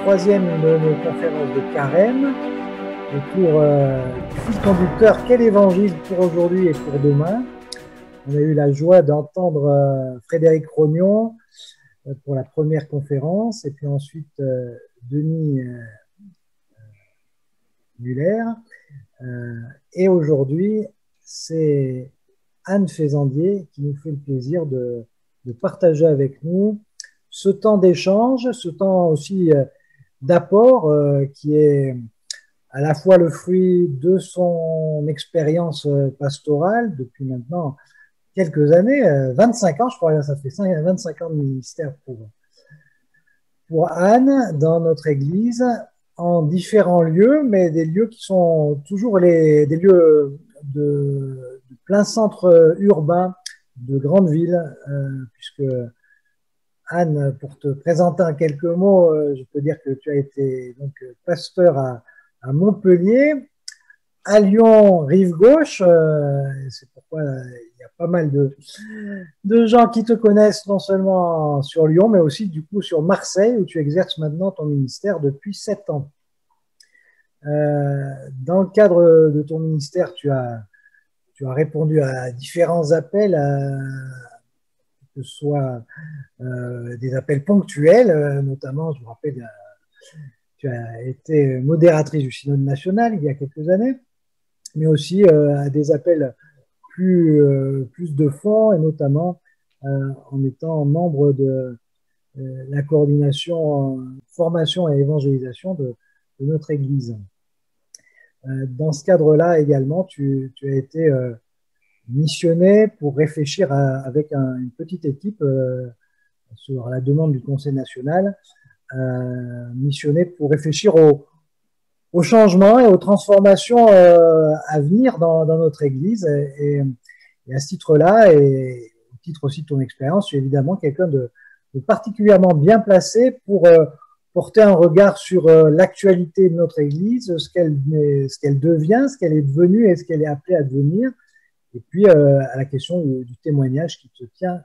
troisième de nos conférences de Carême autour du fil conducteur quel évangile pour aujourd'hui et pour demain. On a eu la joie d'entendre Frédéric Rognon pour la première conférence et puis ensuite Denis Muller. Et aujourd'hui, c'est Anne Faisandier qui nous fait le plaisir de partager avec nous ce temps d'échange, ce temps aussi d'apport qui est à la fois le fruit de son expérience pastorale depuis maintenant quelques années, 25 ans je crois, ça fait 25 ans de ministère pour Anne dans notre église, en différents lieux, mais des lieux qui sont toujours des lieux de plein centre urbain de grandes villes, puisque Anne, pour te présenter en quelques mots, je peux dire que tu as été donc pasteur à Montpellier, à Lyon, rive gauche. C'est pourquoi il y a pas mal de gens qui te connaissent non seulement sur Lyon, mais aussi du coup sur Marseille, où tu exerces maintenant ton ministère depuis 7 ans. Dans le cadre de ton ministère, tu as répondu à différents appels, que ce soit des appels ponctuels, notamment, je me rappelle, tu as été modératrice du Synode national il y a quelques années, mais aussi à des appels plus de fond, et notamment en étant membre de la coordination formation et évangélisation de notre Église. Dans ce cadre-là également, tu as été missionné pour réfléchir avec une petite équipe sur la demande du Conseil national, missionné pour réfléchir aux changements et aux transformations à venir dans notre Église. Et à ce titre-là, et au titre aussi de ton expérience, tu es évidemment quelqu'un de particulièrement bien placé pour porter un regard sur l'actualité de notre Église, ce qu'elle devient, ce qu'elle est devenue et ce qu'elle est appelée à devenir. Et puis à la question du témoignage qui te tient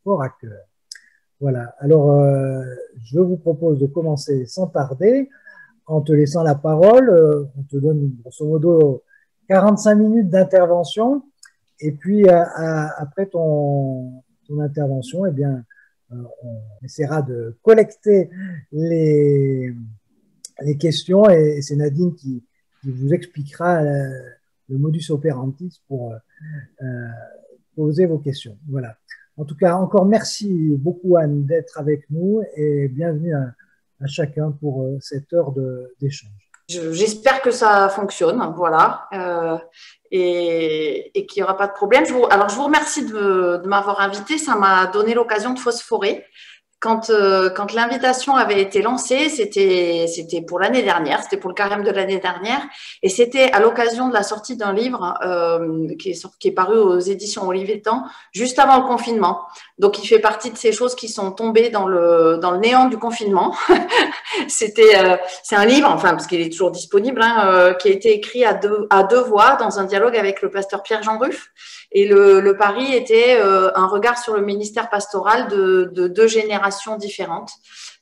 fort à cœur. Voilà, alors je vous propose de commencer sans tarder en te laissant la parole. On te donne grosso modo 45 minutes d'intervention et puis après ton intervention, eh bien, on essaiera de collecter les questions et c'est Nadine qui vous expliquera le modus operandi pour poser vos questions. Voilà. En tout cas, encore merci beaucoup Anne d'être avec nous et bienvenue à chacun pour cette heure d'échange. J'espère que ça fonctionne, voilà, et qu'il n'y aura pas de problème. Alors, je vous remercie de m'avoir invité. Ça m'a donné l'occasion de phosphorer. Quand l'invitation avait été lancée, c'était pour l'année dernière, c'était pour le carême de l'année dernière, et c'était à l'occasion de la sortie d'un livre qui est paru aux éditions Olivetan juste avant le confinement. Donc, il fait partie de ces choses qui sont tombées dans le néant du confinement. C'est un livre, enfin parce qu'il est toujours disponible, qui a été écrit à deux voix dans un dialogue avec le pasteur Pierre-Jean Ruff. Et le pari était un regard sur le ministère pastoral de deux générations différentes.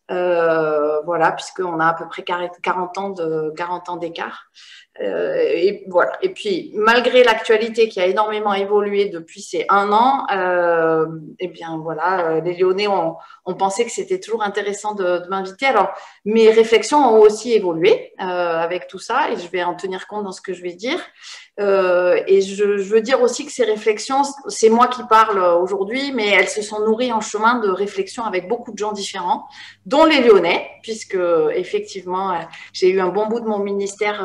Voilà, puisqu'on a à peu près 40 ans d'écart. Et voilà. Et puis, malgré l'actualité qui a énormément évolué depuis ces 1 an, eh bien voilà, les Lyonnais ont pensé que c'était toujours intéressant de m'inviter. Alors, mes réflexions ont aussi évolué avec tout ça, et je vais en tenir compte dans ce que je vais dire. Et je veux dire aussi que ces réflexions, c'est moi qui parle aujourd'hui, mais elles se sont nourries en chemin de réflexions avec beaucoup de gens différents, dont les Lyonnais, puisque effectivement, j'ai eu un bon bout de mon ministère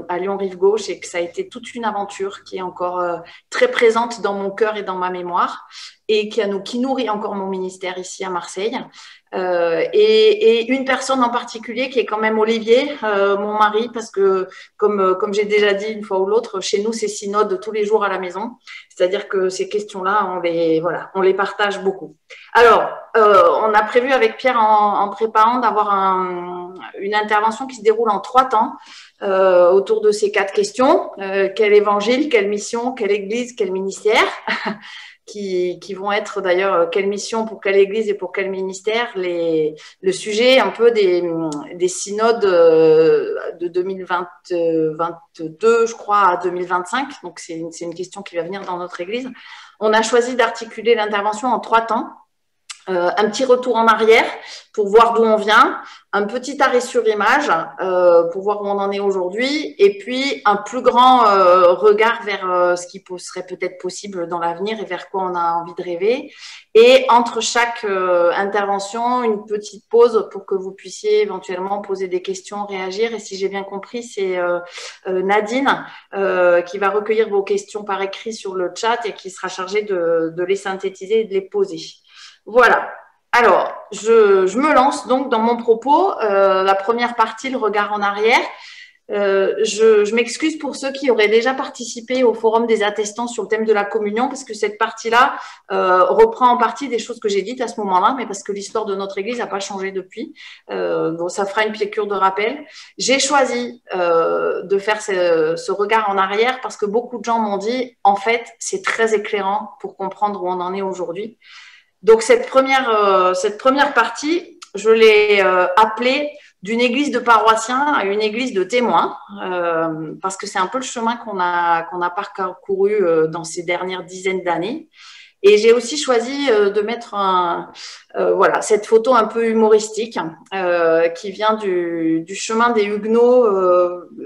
à Lyon rive gauche et que ça a été toute une aventure qui est encore très présente dans mon cœur et dans ma mémoire et qui nourrit encore mon ministère ici à Marseille. Et une personne en particulier qui est quand même Olivier, mon mari, parce que comme j'ai déjà dit une fois ou l'autre, chez nous c'est synode tous les jours à la maison, c'est-à-dire que ces questions-là, on les partage beaucoup. Alors, on a prévu avec Pierre en préparant d'avoir une intervention qui se déroule en 3 temps autour de ces 4 questions. Quel évangile, quelle mission, quelle église, quel ministère. qui vont être d'ailleurs quelle mission pour quelle église et pour quel ministère, le sujet un peu des synodes de 2022, je crois, à 2025. Donc, c'est une question qui va venir dans notre église. On a choisi d'articuler l'intervention en 3 temps. Un petit retour en arrière pour voir d'où on vient, un petit arrêt sur image pour voir où on en est aujourd'hui, et puis un plus grand regard vers ce qui serait peut-être possible dans l'avenir et vers quoi on a envie de rêver. Et entre chaque intervention, une petite pause pour que vous puissiez éventuellement poser des questions, réagir. Et si j'ai bien compris, c'est Nadine qui va recueillir vos questions par écrit sur le chat et qui sera chargée de les synthétiser et de les poser. Voilà. Alors, je me lance donc dans mon propos. La première partie, le regard en arrière. Je m'excuse pour ceux qui auraient déjà participé au forum des attestants sur le thème de la communion, parce que cette partie-là reprend en partie des choses que j'ai dites à ce moment-là, mais parce que l'histoire de notre Église n'a pas changé depuis. Donc, ça fera une piqûre de rappel. J'ai choisi de faire ce regard en arrière parce que beaucoup de gens m'ont dit, en fait, c'est très éclairant pour comprendre où on en est aujourd'hui. Donc, cette première partie, je l'ai appelée d'une église de paroissiens à une église de témoins, parce que c'est un peu le chemin qu'on a parcouru dans ces dernières dizaines d'années. Et j'ai aussi choisi de mettre voilà, cette photo un peu humoristique qui vient du chemin des Huguenots.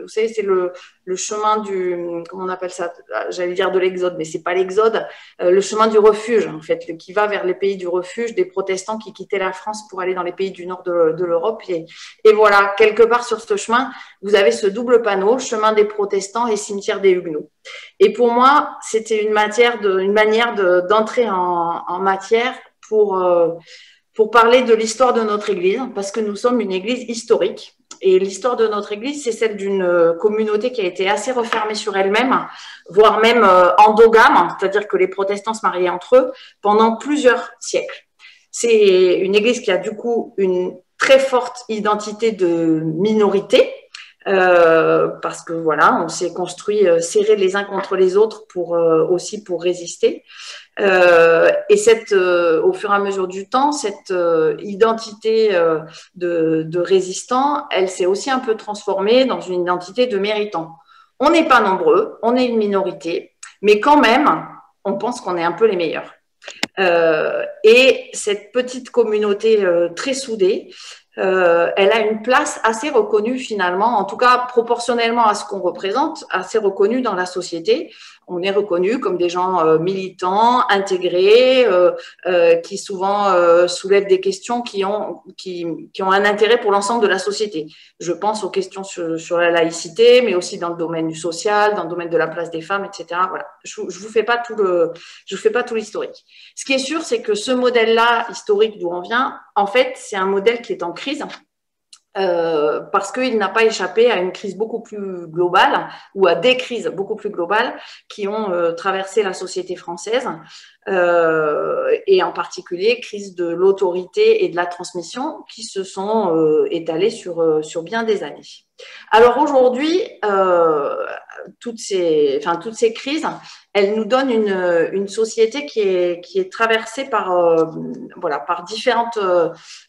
Vous savez, c'est le chemin du, comment on appelle ça? J'allais dire de l'Exode, mais c'est pas l'Exode. Le chemin du refuge, en fait, qui va vers les pays du refuge des protestants qui quittaient la France pour aller dans les pays du nord de l'Europe. Et voilà, quelque part sur ce chemin, vous avez ce double panneau, chemin des protestants et cimetière des Huguenots. Et pour moi, c'était une manière d'entrer en matière pour parler de l'histoire de notre Église, parce que nous sommes une Église historique. Et l'histoire de notre Église, c'est celle d'une communauté qui a été assez refermée sur elle-même, voire même endogame, c'est-à-dire que les protestants se mariaient entre eux pendant plusieurs siècles. C'est une Église qui a du coup une très forte identité de minorité, parce que voilà, on s'est construit serrés les uns contre les autres aussi pour résister. Et au fur et à mesure du temps, cette identité de résistant, elle s'est aussi un peu transformée dans une identité de méritant. On n'est pas nombreux, on est une minorité, mais quand même, on pense qu'on est un peu les meilleurs. Et cette petite communauté très soudée, elle a une place assez reconnue finalement, en tout cas proportionnellement à ce qu'on représente, assez reconnue dans la société. On est reconnu comme des gens militants, intégrés, qui souvent soulèvent des questions qui ont un intérêt pour l'ensemble de la société. Je pense aux questions sur la laïcité, mais aussi dans le domaine du social, dans le domaine de la place des femmes, etc. Voilà. Je vous fais pas tout l'historique. Ce qui est sûr, c'est que ce modèle-là historique d'où on vient, en fait, c'est un modèle qui est en crise. Parce qu'il n'a pas échappé à une crise beaucoup plus globale ou à des crises beaucoup plus globales qui ont traversé la société française et en particulier crise de l'autorité et de la transmission qui se sont étalées sur bien des années. Alors aujourd'hui, toutes ces crises, elles nous donnent une société qui est traversée par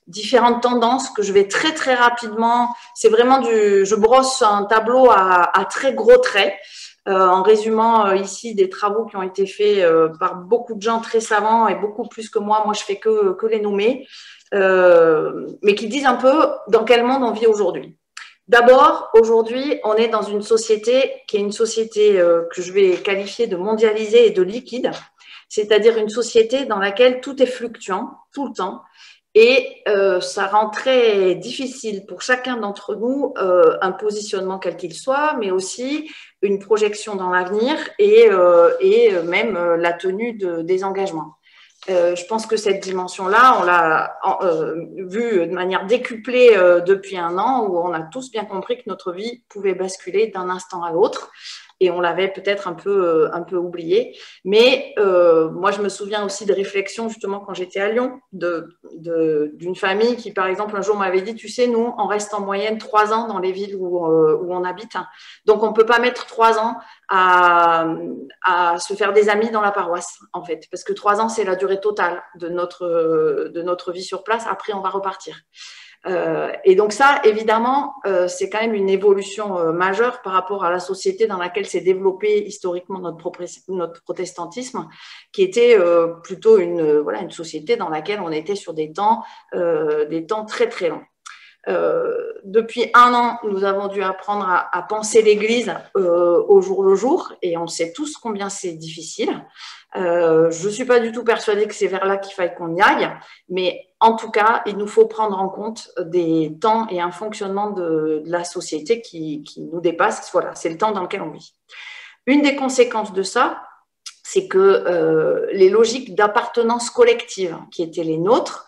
différentes tendances que je vais très très rapidement. C'est vraiment je brosse un tableau à très gros traits. En résumant ici des travaux qui ont été faits par beaucoup de gens très savants et beaucoup plus que moi. Moi, je fais que les nommer, mais qui disent un peu dans quel monde on vit aujourd'hui. D'abord, aujourd'hui, on est dans une société qui est une société que je vais qualifier de mondialisée et de liquide, c'est-à-dire une société dans laquelle tout est fluctuant tout le temps. Et ça rend très difficile pour chacun d'entre nous un positionnement quel qu'il soit, mais aussi une projection dans l'avenir et même la tenue des engagements. Je pense que cette dimension-là, on l'a vue de manière décuplée depuis un an, où on a tous bien compris que notre vie pouvait basculer d'un instant à l'autre. et on l'avait peut-être un peu oublié. Mais moi, je me souviens aussi de réflexions, justement, quand j'étais à Lyon, d'une famille qui, par exemple, un jour m'avait dit, tu sais, nous, on reste en moyenne 3 ans dans les villes où on habite. Donc, on ne peut pas mettre 3 ans à se faire des amis dans la paroisse, en fait, parce que 3 ans, c'est la durée totale de notre vie sur place. Après, on va repartir. Et donc ça, évidemment, c'est quand même une évolution majeure par rapport à la société dans laquelle s'est développé historiquement notre protestantisme, qui était plutôt une société dans laquelle on était sur des temps très très longs. Depuis 1 an, nous avons dû apprendre à penser l'Église au jour le jour, et on sait tous combien c'est difficile. Je ne suis pas du tout persuadée que c'est vers là qu'il faille qu'on y aille, mais en tout cas, il nous faut prendre en compte des temps et un fonctionnement de la société qui nous dépasse. Voilà, c'est le temps dans lequel on vit. Une des conséquences de ça, c'est que les logiques d'appartenance collective qui étaient les nôtres,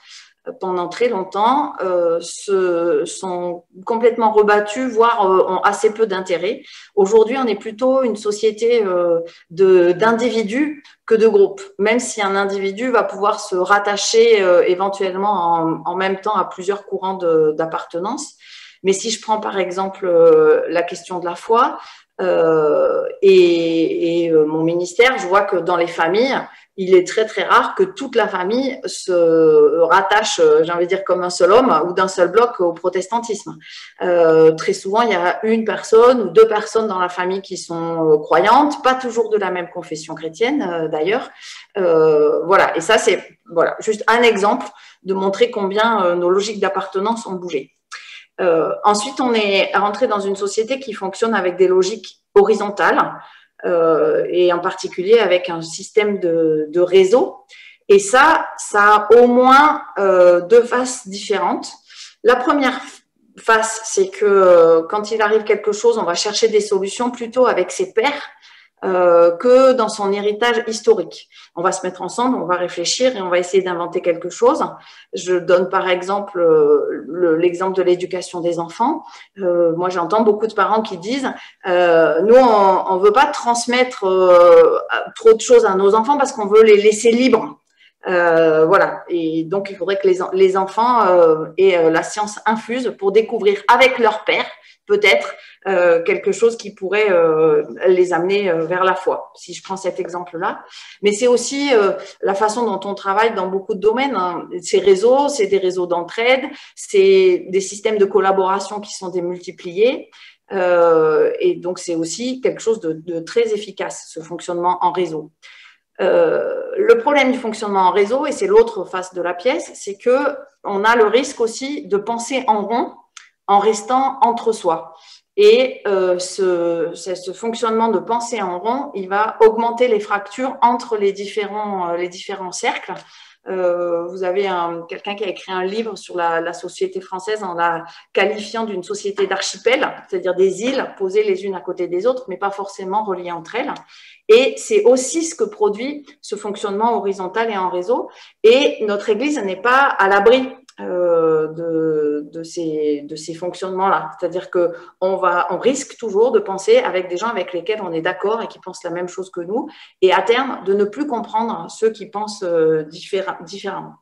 pendant très longtemps, se sont complètement rebattus, voire ont assez peu d'intérêt. Aujourd'hui, on est plutôt une société d'individus que de groupes, même si un individu va pouvoir se rattacher éventuellement en même temps à plusieurs courants d'appartenance. Mais si je prends par exemple la question de la foi et mon ministère, je vois que dans les familles, il est très très rare que toute la famille se rattache, j'ai envie de dire comme un seul homme ou d'un seul bloc au protestantisme. Très souvent, il y a une personne ou 2 personnes dans la famille qui sont croyantes, pas toujours de la même confession chrétienne d'ailleurs. Voilà, et ça c'est juste un exemple de montrer combien nos logiques d'appartenance ont bougé. Ensuite, on est rentré dans une société qui fonctionne avec des logiques horizontales. Et en particulier avec un système de réseau. Et ça a au moins 2 faces différentes. La première face, c'est que quand il arrive quelque chose, on va chercher des solutions plutôt avec ses pairs que dans son héritage historique. On va se mettre ensemble, on va réfléchir et on va essayer d'inventer quelque chose. Je donne par exemple l'exemple de l'éducation des enfants. Moi, j'entends beaucoup de parents qui disent nous, on veut pas transmettre trop de choses à nos enfants parce qu'on veut les laisser libres. Voilà, et donc il faudrait que les enfants aient la science infuse pour découvrir avec leur père peut-être quelque chose qui pourrait les amener vers la foi, si je prends cet exemple-là. Mais c'est aussi la façon dont on travaille dans beaucoup de domaines. Hein. Ces réseaux, c'est des réseaux d'entraide, c'est des systèmes de collaboration qui sont démultipliés. Et donc, c'est aussi quelque chose de très efficace, ce fonctionnement en réseau. Le problème du fonctionnement en réseau, et c'est l'autre face de la pièce, c'est qu'on a le risque aussi de penser en rond en restant entre soi. Et ce fonctionnement de pensée en rond, il va augmenter les fractures entre les différents cercles. Vous avez quelqu'un qui a écrit un livre sur la société française en la qualifiant d'une société d'archipel, c'est-à-dire des îles posées les unes à côté des autres, mais pas forcément reliées entre elles. Et c'est aussi ce que produit ce fonctionnement horizontal et en réseau. Et notre Église n'est pas à l'abri de ces fonctionnements-là. C'est-à-dire qu'on risque toujours de penser avec des gens avec lesquels on est d'accord et qui pensent la même chose que nous, et à terme, de ne plus comprendre ceux qui pensent différemment.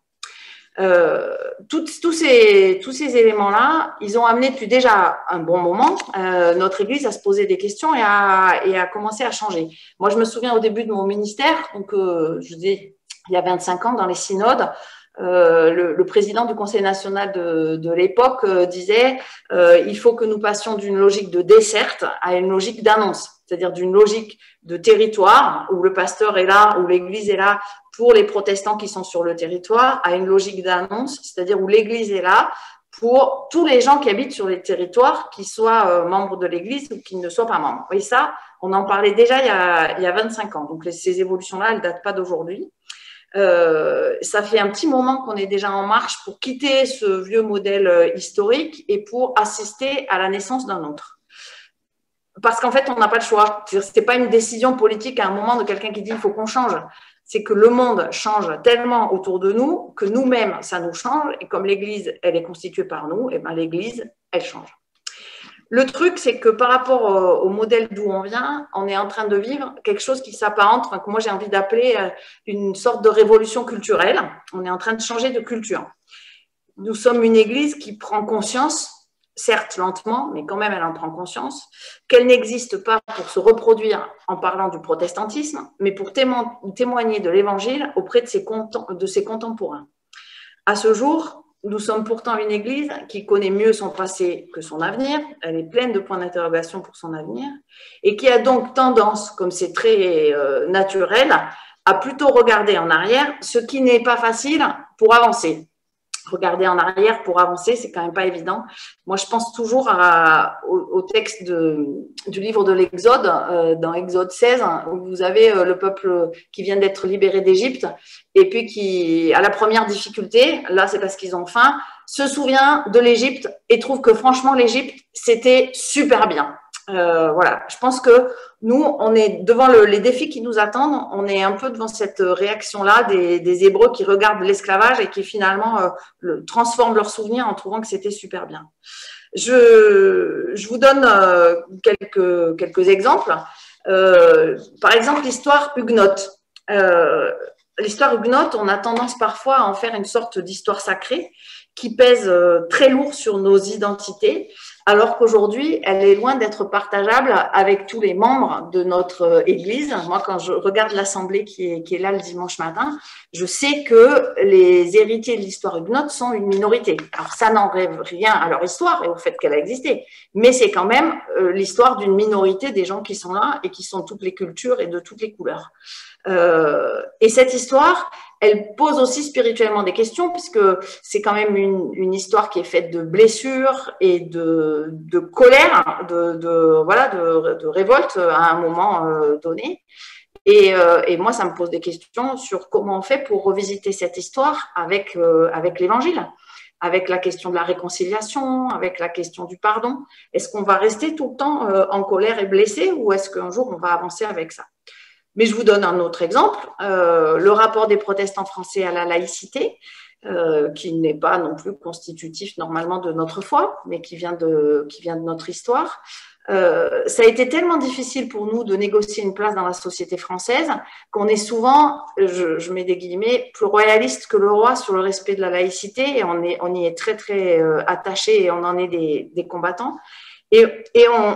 Tous ces éléments-là, ils ont amené depuis déjà un bon moment notre Église à se poser des questions et à commencer à changer. Moi, je me souviens au début de mon ministère, donc je dis il y a 25 ans, dans les synodes, le président du Conseil national de l'époque disait il faut que nous passions d'une logique de desserte à une logique d'annonce, c'est-à-dire d'une logique de territoire où le pasteur est là, où l'Église est là pour les protestants qui sont sur le territoire, à une logique d'annonce, c'est-à-dire où l'Église est là pour tous les gens qui habitent sur les territoires, qu'ils soient membres de l'Église ou qu'ils ne soient pas membres. Et ça, on en parlait déjà il y a 25 ans. Donc ces évolutions-là, elles ne datent pas d'aujourd'hui. Ça fait un petit moment qu'on est déjà en marche pour quitter ce vieux modèle historique et pour assister à la naissance d'un autre. Parce qu'en fait, on n'a pas le choix. Ce n'est pas une décision politique à un moment de quelqu'un qui dit il faut qu'on change. C'est que le monde change tellement autour de nous que nous-mêmes, ça nous change. Et comme l'Église, elle est constituée par nous, et ben l'Église, elle change. Le truc, c'est que par rapport au modèle d'où on vient, on est en train de vivre quelque chose qui s'apparente, enfin, que moi j'ai envie d'appeler une sorte de révolution culturelle. On est en train de changer de culture. Nous sommes une église qui prend conscience, certes lentement, mais quand même elle en prend conscience, qu'elle n'existe pas pour se reproduire en parlant du protestantisme, mais pour témoigner de l'évangile auprès de ses contemporains. À ce jour, nous sommes pourtant une église qui connaît mieux son passé que son avenir. Elle est pleine de points d'interrogation pour son avenir et qui a donc tendance, comme c'est très naturel, à plutôt regarder en arrière, ce qui n'est pas facile pour avancer. Regarder en arrière pour avancer, c'est quand même pas évident. Moi, je pense toujours au texte du livre de l'Exode, dans Exode 16, où vous avez le peuple qui vient d'être libéré d'Égypte, et puis qui, à la première difficulté, là c'est parce qu'ils ont faim, se souvient de l'Égypte et trouve que franchement l'Égypte, c'était super bien. Voilà, je pense que nous, on est devant les défis qui nous attendent, on est un peu devant cette réaction-là des Hébreux qui regardent l'esclavage et qui finalement transforment leurs souvenirs en trouvant que c'était super bien. Je vous donne quelques exemples. Par exemple, l'histoire huguenote. L'histoire huguenote, on a tendance parfois à en faire une sorte d'histoire sacrée qui pèse très lourd sur nos identités, alors qu'aujourd'hui, elle est loin d'être partageable avec tous les membres de notre Église. Moi, quand je regarde l'assemblée qui est là le dimanche matin, je sais que les héritiers de l'histoire huguenote sont une minorité. Alors, ça n'enlève rien à leur histoire et au fait qu'elle a existé, mais c'est quand même l'histoire d'une minorité des gens qui sont là et qui sont de toutes les cultures et de toutes les couleurs. Et cette histoire, elle pose aussi spirituellement des questions, puisque c'est quand même une histoire qui est faite de blessures et de colère, de révolte à un moment donné. Et moi, ça me pose des questions sur comment on fait pour revisiter cette histoire avec l'Évangile, avec la question de la réconciliation, avec la question du pardon. Est-ce qu'on va rester tout le temps en colère et blessé, ou est-ce qu'un jour on va avancer avec ça? Mais je vous donne un autre exemple, le rapport des protestants français à la laïcité, qui n'est pas non plus constitutif normalement de notre foi, mais qui vient de notre histoire. Ça a été tellement difficile pour nous de négocier une place dans la société française qu'on est souvent, je mets des guillemets, plus royaliste que le roi sur le respect de la laïcité, et on y est très très attaché et on en est des combattants. Et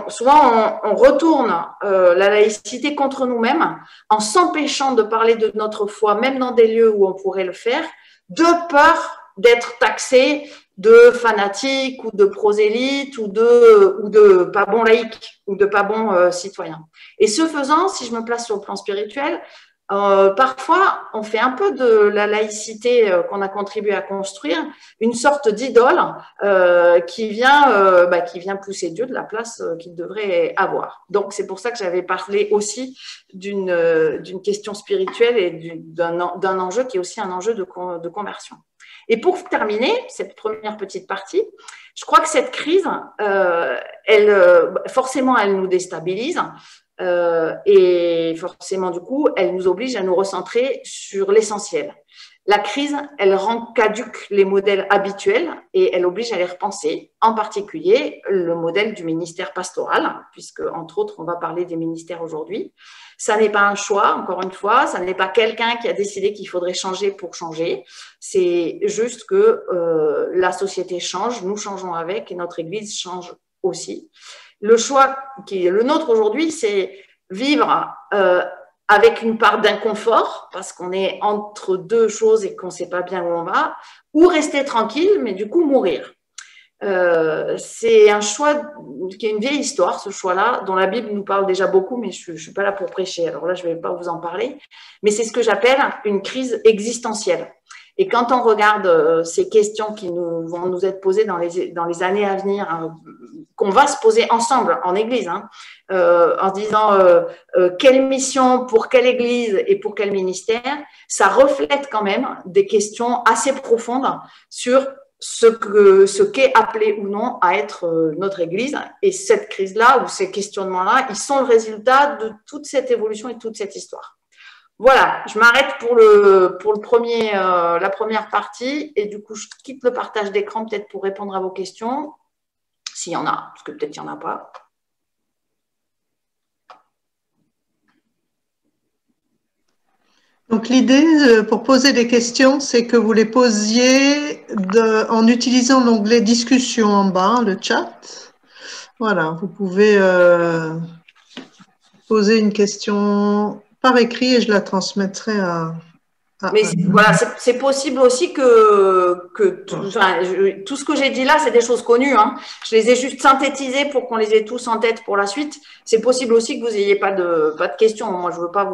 souvent, on retourne la laïcité contre nous-mêmes en s'empêchant de parler de notre foi, même dans des lieux où on pourrait le faire, de peur d'être taxé de fanatique ou de prosélyte ou de pas bon laïc ou de pas bon citoyen. Et ce faisant, si je me place sur le plan spirituel, parfois, on fait un peu de la laïcité qu'on a contribué à construire une sorte d'idole qui vient pousser Dieu de la place qu'il devrait avoir. Donc, c'est pour ça que j'avais parlé aussi d'une question spirituelle et d'un enjeu qui est aussi un enjeu de conversion. Et pour terminer cette première petite partie, je crois que cette crise, forcément, elle nous déstabilise. Et forcément, du coup, elle nous oblige à nous recentrer sur l'essentiel. La crise, elle rend caduques les modèles habituels et elle oblige à les repenser, en particulier le modèle du ministère pastoral, puisque, entre autres, on va parler des ministères aujourd'hui. Ça n'est pas un choix, encore une fois, ça n'est pas quelqu'un qui a décidé qu'il faudrait changer pour changer. C'est juste que la société change, nous changeons avec et notre Église change aussi. Le choix qui est le nôtre aujourd'hui, c'est vivre avec une part d'inconfort, parce qu'on est entre deux choses et qu'on ne sait pas bien où on va, ou rester tranquille, mais du coup mourir. C'est un choix qui est une vieille histoire, ce choix-là, dont la Bible nous parle déjà beaucoup, mais je ne suis pas là pour prêcher, alors là, je ne vais pas vous en parler. Mais c'est ce que j'appelle une crise existentielle. Et quand on regarde ces questions qui vont nous être posées dans les années à venir, hein, qu'on va se poser ensemble en Église, hein, en se disant quelle mission pour quelle Église et pour quel ministère, ça reflète quand même des questions assez profondes sur ce qu'est appelé ou non à être notre Église. Et cette crise-là ou ces questionnements-là, ils sont le résultat de toute cette évolution et de toute cette histoire. Voilà, je m'arrête pour la première partie et du coup, je quitte le partage d'écran peut-être pour répondre à vos questions. s'il y en a, parce que peut-être il n'y en a pas. Donc l'idée pour poser des questions, c'est que vous les posiez en utilisant l'onglet discussion en bas, le chat. Voilà, vous pouvez poser une question par écrit et je la transmettrai à Mais voilà, c'est possible aussi que tout ce que j'ai dit là, c'est des choses connues. Hein. Je les ai juste synthétisées pour qu'on les ait tous en tête pour la suite. C'est possible aussi que vous n'ayez pas de questions. Moi, je ne veux pas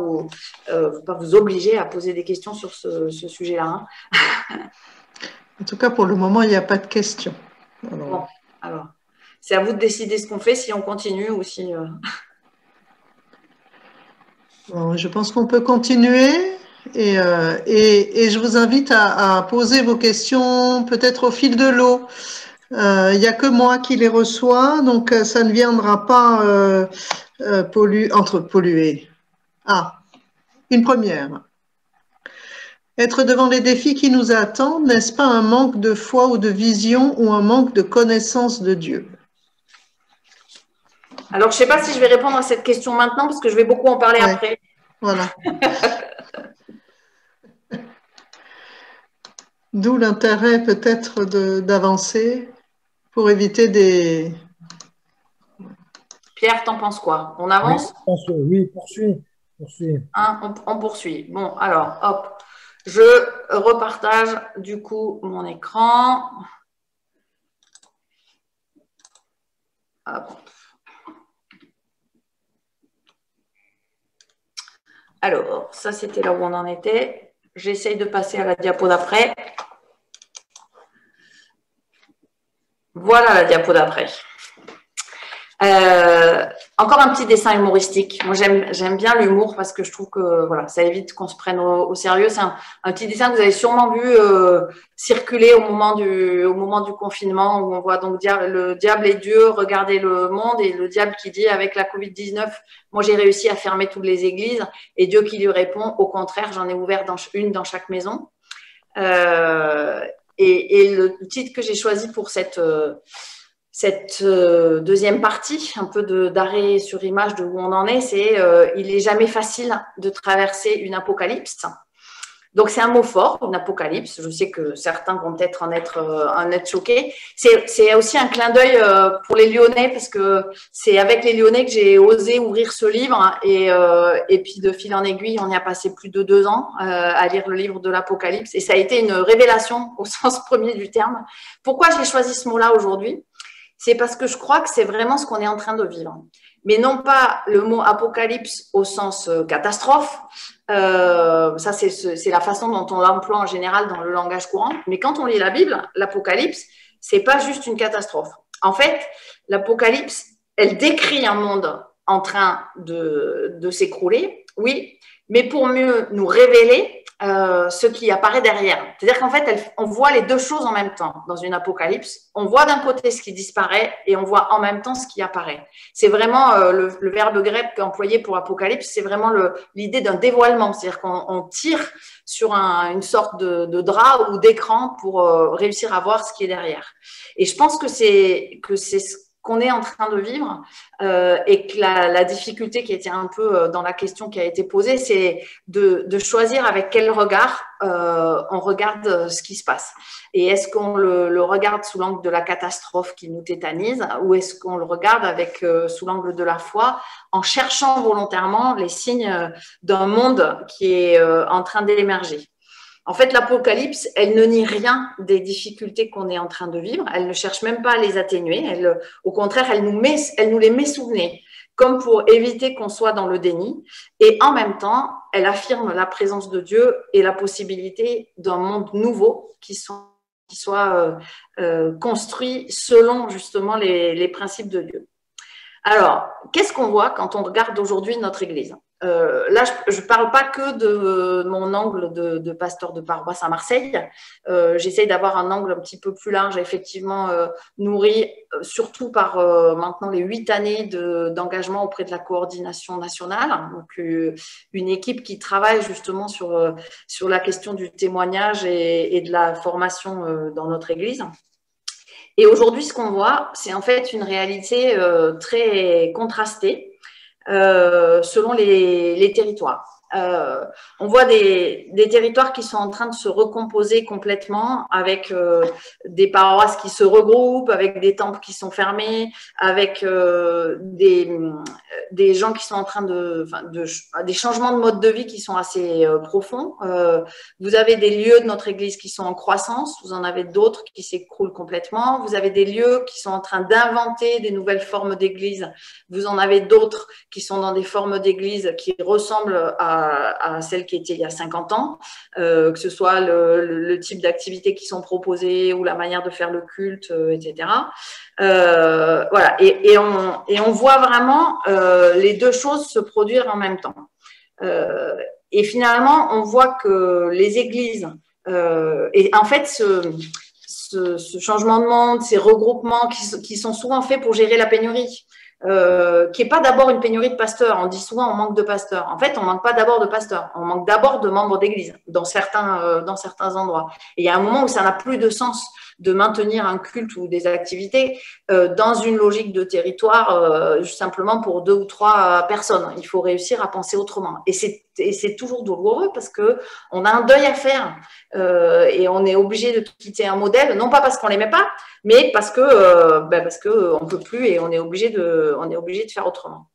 vous obliger à poser des questions sur ce sujet-là. Hein. En tout cas, pour le moment, il n'y a pas de questions. Bon, alors, c'est à vous de décider ce qu'on fait, si on continue ou si… Bon, je pense qu'on peut continuer. Et je vous invite à poser vos questions peut-être au fil de l'eau. Il n'y a que moi qui les reçois, donc ça ne viendra pas polluer. Ah, une première. Être devant les défis qui nous attendent, n'est-ce pas un manque de foi ou de vision ou un manque de connaissance de Dieu? Alors, je ne sais pas si je vais répondre à cette question maintenant, parce que je vais beaucoup en parler après. Voilà. D'où l'intérêt peut-être d'avancer pour éviter des… Pierre, t'en penses quoi? On avance? Oui, poursuis. Hein, on poursuit. Bon, alors, hop, je repartage du coup mon écran. Hop. Alors, ça, c'était là où on en était. J'essaye de passer à la diapo d'après. Voilà la diapo d'après. Encore un petit dessin humoristique. Moi, j'aime bien l'humour parce que je trouve que voilà, ça évite qu'on se prenne au sérieux. C'est un petit dessin que vous avez sûrement vu circuler au moment du confinement, où on voit donc le diable et Dieu regarder le monde, et le diable qui dit, avec la Covid-19, moi j'ai réussi à fermer toutes les églises, et Dieu qui lui répond, au contraire, j'en ai ouvert une dans chaque maison. Et le titre que j'ai choisi pour cette deuxième partie, un peu d'arrêt sur image de où on en est, c'est il n'est jamais facile de traverser une apocalypse. Donc, c'est un mot fort, une apocalypse. Je sais que certains vont peut-être en être choqués. C'est aussi un clin d'œil pour les Lyonnais, parce que c'est avec les Lyonnais que j'ai osé ouvrir ce livre. Et puis, de fil en aiguille, on y a passé plus de 2 ans à lire le livre de l'Apocalypse. Et ça a été une révélation au sens premier du terme. Pourquoi j'ai choisi ce mot-là aujourd'hui? C'est parce que je crois que c'est vraiment ce qu'on est en train de vivre. Mais non pas le mot apocalypse au sens catastrophe. Ça, c'est la façon dont on l'emploie en général dans le langage courant. Mais quand on lit la Bible, l'apocalypse, c'est pas juste une catastrophe. En fait, l'apocalypse, elle décrit un monde en train de s'écrouler, oui, mais pour mieux nous révéler ce qui apparaît derrière. C'est-à-dire qu'en fait, on voit les deux choses en même temps dans une apocalypse. On voit d'un côté ce qui disparaît et on voit en même temps ce qui apparaît. C'est vraiment le verbe grec employé pour apocalypse, c'est vraiment l'idée d'un dévoilement. C'est-à-dire qu'on tire sur une sorte de drap ou d'écran pour réussir à voir ce qui est derrière. Et je pense que c'est ce qu'on est en train de vivre et que la difficulté qui était un peu dans la question qui a été posée, c'est de choisir avec quel regard on regarde ce qui se passe. Et est-ce qu'on le regarde sous l'angle de la catastrophe qui nous tétanise, ou est-ce qu'on le regarde sous l'angle de la foi, en cherchant volontairement les signes d'un monde qui est en train d'émerger? En fait, l'apocalypse, elle ne nie rien des difficultés qu'on est en train de vivre. Elle ne cherche même pas à les atténuer. Au contraire, elle nous les met sous le nez, comme pour éviter qu'on soit dans le déni. Et en même temps, elle affirme la présence de Dieu et la possibilité d'un monde nouveau qui soit construit selon justement les principes de Dieu. Alors, qu'est-ce qu'on voit quand on regarde aujourd'hui notre Église? Là, je ne parle pas que de mon angle de pasteur de paroisse à Marseille. J'essaye d'avoir un angle un petit peu plus large, effectivement nourri, surtout par maintenant les 8 années d'engagement auprès de la coordination nationale. Donc, une équipe qui travaille justement sur la question du témoignage et de la formation dans notre Église. Et aujourd'hui, ce qu'on voit, c'est en fait une réalité très contrastée selon les territoires. On voit des territoires qui sont en train de se recomposer complètement avec des paroisses qui se regroupent, avec des temples qui sont fermés, avec des gens qui sont en train des changements de mode de vie qui sont assez profonds. Vous avez des lieux de notre Église qui sont en croissance, vous en avez d'autres qui s'écroulent complètement, vous avez des lieux qui sont en train d'inventer des nouvelles formes d'église, vous en avez d'autres qui sont dans des formes d'église qui ressemblent à celles qui étaient il y a 50 ans, que ce soit le type d'activités qui sont proposées ou la manière de faire le culte, etc. Voilà. Et on voit vraiment les deux choses se produire en même temps. Et finalement, on voit que les églises, et en fait, ce changement de monde, ces regroupements qui sont souvent faits pour gérer la pénurie, qui n'est pas d'abord une pénurie de pasteurs. On dit souvent on manque de pasteurs. En fait, on ne manque pas d'abord de pasteurs. On manque d'abord de membres d'église dans certains endroits. Et il y a un moment où ça n'a plus de sens de maintenir un culte ou des activités dans une logique de territoire simplement pour 2 ou 3 personnes. Il faut réussir à penser autrement. Et c'est toujours douloureux parce qu'on a un deuil à faire et on est obligé de quitter un modèle, non pas parce qu'on ne l'aimait pas, mais parce qu'on ne peut plus et on est obligé de faire autrement.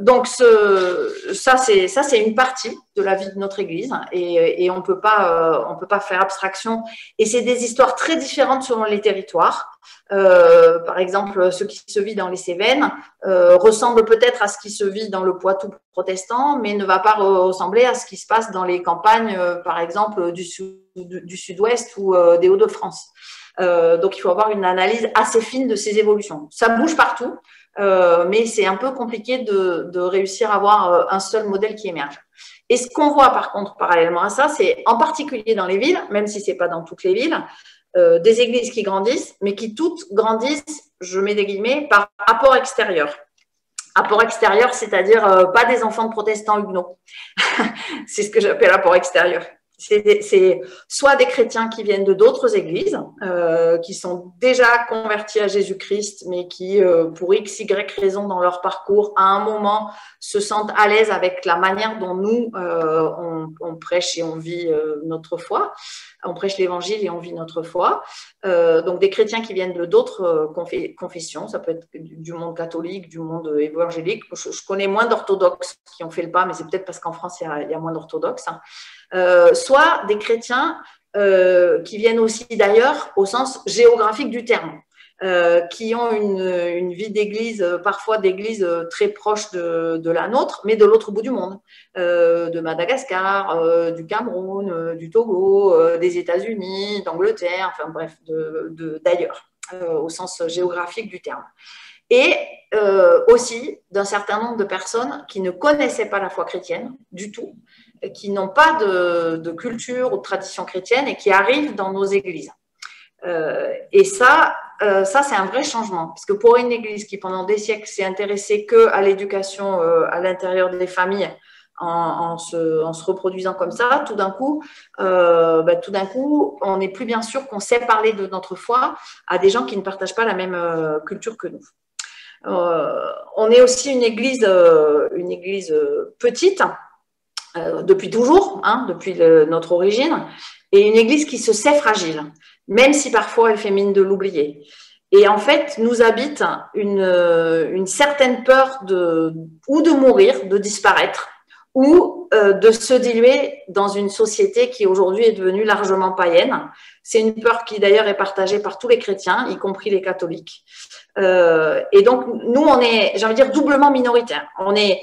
Donc ça c'est une partie de la vie de notre Église et on peut pas faire abstraction. Et c'est des histoires très différentes selon les territoires. Par exemple, ce qui se vit dans les Cévennes ressemble peut-être à ce qui se vit dans le Poitou protestant, mais ne va pas ressembler à ce qui se passe dans les campagnes, par exemple, du sud-ouest ou des Hauts-de-France. Donc, il faut avoir une analyse assez fine de ces évolutions. Ça bouge partout, mais c'est un peu compliqué de réussir à avoir un seul modèle qui émerge. Et ce qu'on voit, par contre, parallèlement à ça, c'est en particulier dans les villes, même si ce n'est pas dans toutes les villes, des églises qui grandissent, mais qui toutes grandissent, je mets des guillemets, par apport extérieur. Apport extérieur, c'est-à-dire pas des enfants de protestants huguenots. C'est ce que j'appelle apport extérieur. C'est soit des chrétiens qui viennent de d'autres églises, qui sont déjà convertis à Jésus-Christ, mais qui, pour x, y raison dans leur parcours, à un moment, se sentent à l'aise avec la manière dont nous, on prêche et on vit notre foi. On prêche l'évangile et on vit notre foi. Donc, des chrétiens qui viennent de d'autres confessions, ça peut être du monde catholique, du monde évangélique. Je connais moins d'orthodoxes qui ont fait le pas, mais c'est peut-être parce qu'en France, il y a moins d'orthodoxes. Soit des chrétiens qui viennent aussi d'ailleurs au sens géographique du terme, qui ont une vie d'église, parfois d'église très proche de la nôtre, mais de l'autre bout du monde, de Madagascar, du Cameroun, du Togo, des États-Unis, d'Angleterre, enfin bref, d'ailleurs, au sens géographique du terme. Et aussi d'un certain nombre de personnes qui ne connaissaient pas la foi chrétienne du tout, qui n'ont pas de culture ou de tradition chrétienne et qui arrivent dans nos églises. Et ça c'est un vrai changement, parce que pour une église qui pendant des siècles s'est intéressée qu'à l'éducation à l'intérieur des familles, en se reproduisant comme ça, tout d'un coup, on n'est plus bien sûr qu'on sait parler de notre foi à des gens qui ne partagent pas la même culture que nous. On est aussi une église petite, depuis toujours, depuis notre origine, et une église qui se sait fragile, même si parfois elle fait mine de l'oublier. Et en fait, nous habite une certaine peur ou de mourir, de disparaître, ou de se diluer dans une société qui aujourd'hui est devenue largement païenne. C'est une peur qui d'ailleurs est partagée par tous les chrétiens, y compris les catholiques. Et donc, nous, on est, j'ai envie de dire, doublement minoritaire. On est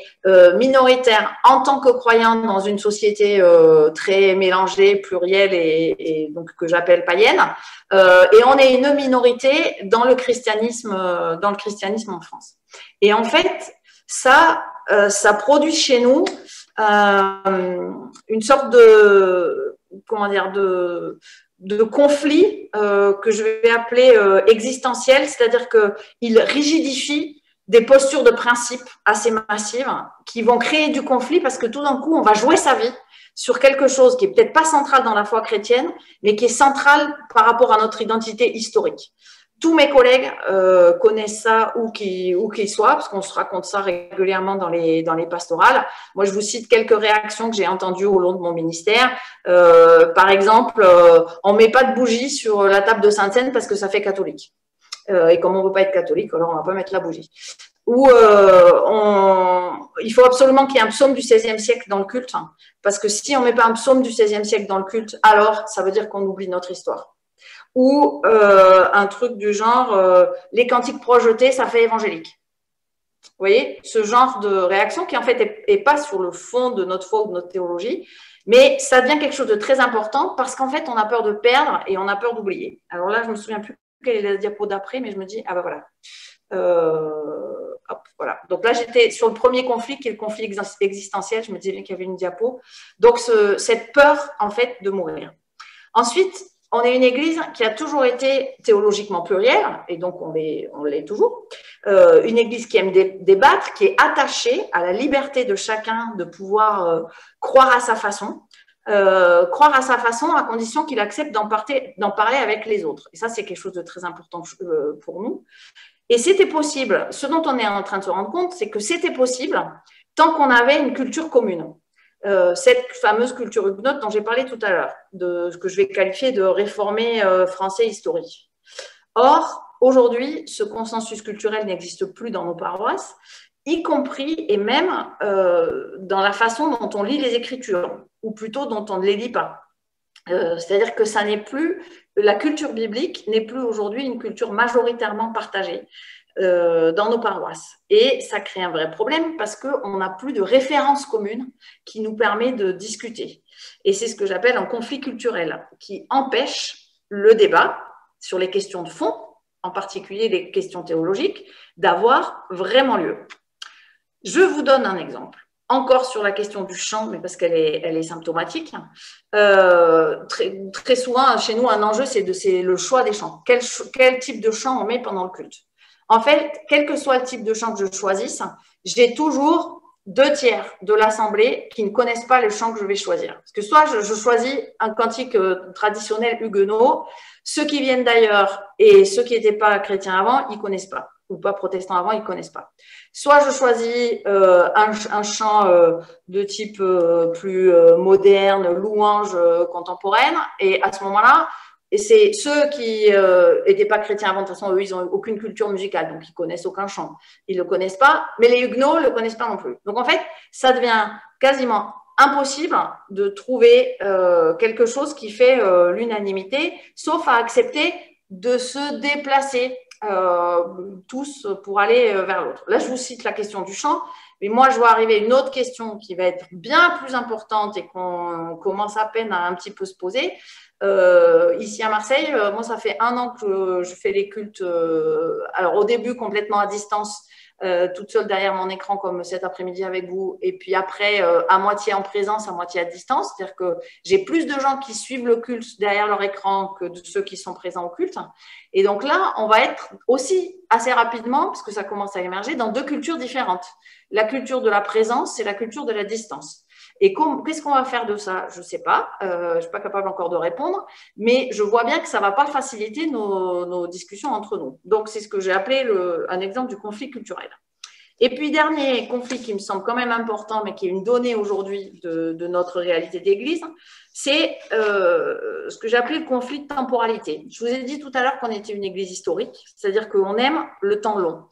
minoritaire en tant que croyant dans une société très mélangée, plurielle et donc que j'appelle païenne. Et on est une minorité dans le christianisme en France. Et en fait, ça produit chez nous une sorte de conflit que je vais appeler existentiel, c'est-à-dire qu'il rigidifie des postures de principe assez massives qui vont créer du conflit parce que tout d'un coup, on va jouer sa vie sur quelque chose qui est peut-être pas central dans la foi chrétienne, mais qui est central par rapport à notre identité historique. Tous mes collègues connaissent ça où qu'ils soient, parce qu'on se raconte ça régulièrement dans les pastorales. Moi, je vous cite quelques réactions que j'ai entendues au long de mon ministère. Par exemple, on ne met pas de bougie sur la table de Sainte-Seine parce que ça fait catholique. Et comme on ne veut pas être catholique, alors on ne va pas mettre la bougie. Ou il faut absolument qu'il y ait un psaume du XVIe siècle dans le culte, hein, parce que si on ne met pas un psaume du XVIe siècle dans le culte, alors ça veut dire qu'on oublie notre histoire. Ou un truc du genre les cantiques projetés, ça fait évangélique. Vous voyez, ce genre de réaction qui en fait est pas sur le fond de notre foi ou de notre théologie, mais ça devient quelque chose de très important parce qu'en fait on a peur de perdre et on a peur d'oublier. Alors là, je me souviens plus quelle est la diapo d'après, mais je me dis ah ben voilà. Hop, voilà. Donc là, j'étais sur le premier conflit qui est le conflit existentiel. Je me disais bien qu'il y avait une diapo. Donc cette peur en fait de mourir. Ensuite, on est une église qui a toujours été théologiquement plurielle, et donc on l'est toujours. Une église qui aime débattre, qui est attachée à la liberté de chacun de pouvoir croire à sa façon. Croire à sa façon à condition qu'il accepte d'en parler avec les autres. Et ça, c'est quelque chose de très important pour nous. Et c'était possible. Ce dont on est en train de se rendre compte, c'est que c'était possible tant qu'on avait une culture commune. Cette fameuse culture huguenote dont j'ai parlé tout à l'heure, de ce que je vais qualifier de réformé français historique. Or, aujourd'hui, ce consensus culturel n'existe plus dans nos paroisses, y compris et même dans la façon dont on lit les Écritures, ou plutôt dont on ne les lit pas. C'est-à-dire que ça n'est plus, la culture biblique n'est plus aujourd'hui une culture majoritairement partagée dans nos paroisses. Et ça crée un vrai problème parce qu'on n'a plus de référence commune qui nous permet de discuter. Et c'est ce que j'appelle un conflit culturel qui empêche le débat sur les questions de fond, en particulier les questions théologiques, d'avoir vraiment lieu. Je vous donne un exemple. Encore sur la question du chant, mais parce qu'elle est symptomatique. Très souvent, chez nous, un enjeu, c'est le choix des chants. Quel type de chant on met pendant le culte? En fait, quel que soit le type de chant que je choisisse, j'ai toujours 2/3 de l'assemblée qui ne connaissent pas le chant que je vais choisir. Parce que soit je choisis un cantique traditionnel huguenot, ceux qui viennent d'ailleurs et ceux qui n'étaient pas chrétiens avant, ils ne connaissent pas, ou pas protestants avant, ils ne connaissent pas. Soit je choisis un chant de type plus moderne, louange contemporaine, et à ce moment-là, et c'est ceux qui n'étaient pas chrétiens avant, de toute façon, eux, ils n'ont aucune culture musicale, donc ils ne connaissent aucun chant. Ils ne le connaissent pas, mais les huguenots ne le connaissent pas non plus. Donc en fait, ça devient quasiment impossible de trouver quelque chose qui fait l'unanimité, sauf à accepter de se déplacer tous pour aller vers l'autre. Là, je vous cite la question du chant, mais moi, je vois arriver une autre question qui va être bien plus importante et qu'on commence à peine à un petit peu se poser. Ici à Marseille, moi, ça fait 1 an que je fais les cultes, alors au début complètement à distance, toute seule derrière mon écran comme cet après-midi avec vous, et puis après à moitié en présence, à moitié à distance, c'est-à-dire que j'ai plus de gens qui suivent le culte derrière leur écran que de ceux qui sont présents au culte. Et donc là, on va être aussi assez rapidement, parce que ça commence à émerger, dans 2 cultures différentes. La culture de la présence et la culture de la distance. Et qu'est-ce qu'on va faire de ça? Je ne sais pas, je ne suis pas capable encore de répondre, mais je vois bien que ça ne va pas faciliter nos discussions entre nous. Donc, c'est ce que j'ai appelé un exemple du conflit culturel. Et puis, dernier conflit qui me semble quand même important, mais qui est une donnée aujourd'hui de notre réalité d'église, c'est ce que j'ai appelé le conflit de temporalité. Je vous ai dit tout à l'heure qu'on était une église historique, c'est-à-dire qu'on aime le temps long.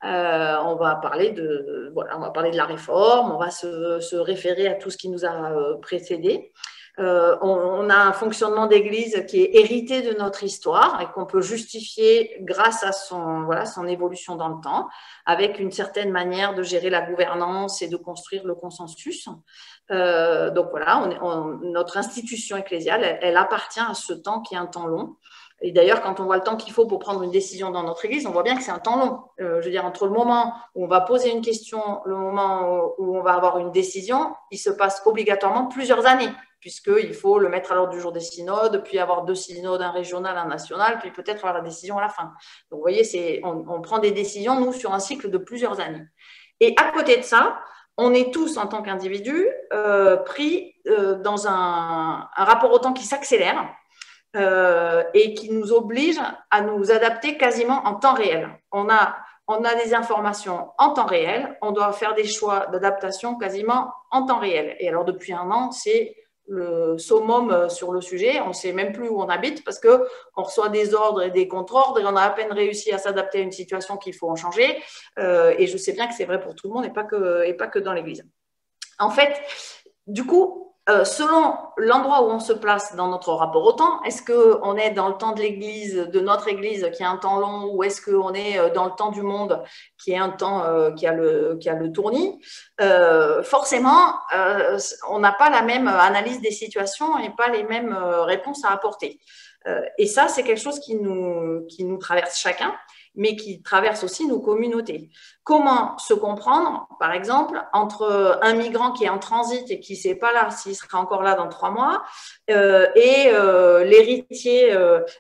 On va parler de la réforme, on va se référer à tout ce qui nous a précédé. On a un fonctionnement d'église qui est hérité de notre histoire et qu'on peut justifier grâce à son évolution dans le temps, avec une certaine manière de gérer la gouvernance et de construire le consensus. Donc voilà, notre institution ecclésiale, elle appartient à ce temps qui est un temps long. Et d'ailleurs, quand on voit le temps qu'il faut pour prendre une décision dans notre église, on voit bien que c'est un temps long. Je veux dire, entre le moment où on va poser une question, le moment où on va avoir une décision, il se passe obligatoirement plusieurs années, puisqu'il faut le mettre à l'ordre du jour des synodes, puis avoir 2 synodes, un régional, un national, puis peut-être avoir la décision à la fin. Donc, vous voyez, on prend des décisions, nous, sur un cycle de plusieurs années. Et à côté de ça, on est tous, en tant qu'individus, pris dans un rapport au temps qui s'accélère et qui nous oblige à nous adapter quasiment en temps réel. On a des informations en temps réel, on doit faire des choix d'adaptation quasiment en temps réel. Et alors, depuis un an, c'est le summum sur le sujet. On ne sait même plus où on habite parce qu'on reçoit des ordres et des contre-ordres et on a à peine réussi à s'adapter à une situation qu'il faut en changer. Et je sais bien que c'est vrai pour tout le monde et pas que dans l'Église. En fait, du coup, selon l'endroit où on se place dans notre rapport au temps, est-ce qu'on est dans le temps de l'Église, de notre Église, qui a un temps long, ou est-ce qu'on est dans le temps du monde, qui est un temps qui a le tournis, forcément, on n'a pas la même analyse des situations et pas les mêmes réponses à apporter. Et ça, c'est quelque chose qui nous traverse chacun, mais qui traverse aussi nos communautés. Comment se comprendre, par exemple, entre un migrant qui est en transit et qui ne sait pas là s'il sera encore là dans 3 mois et l'héritier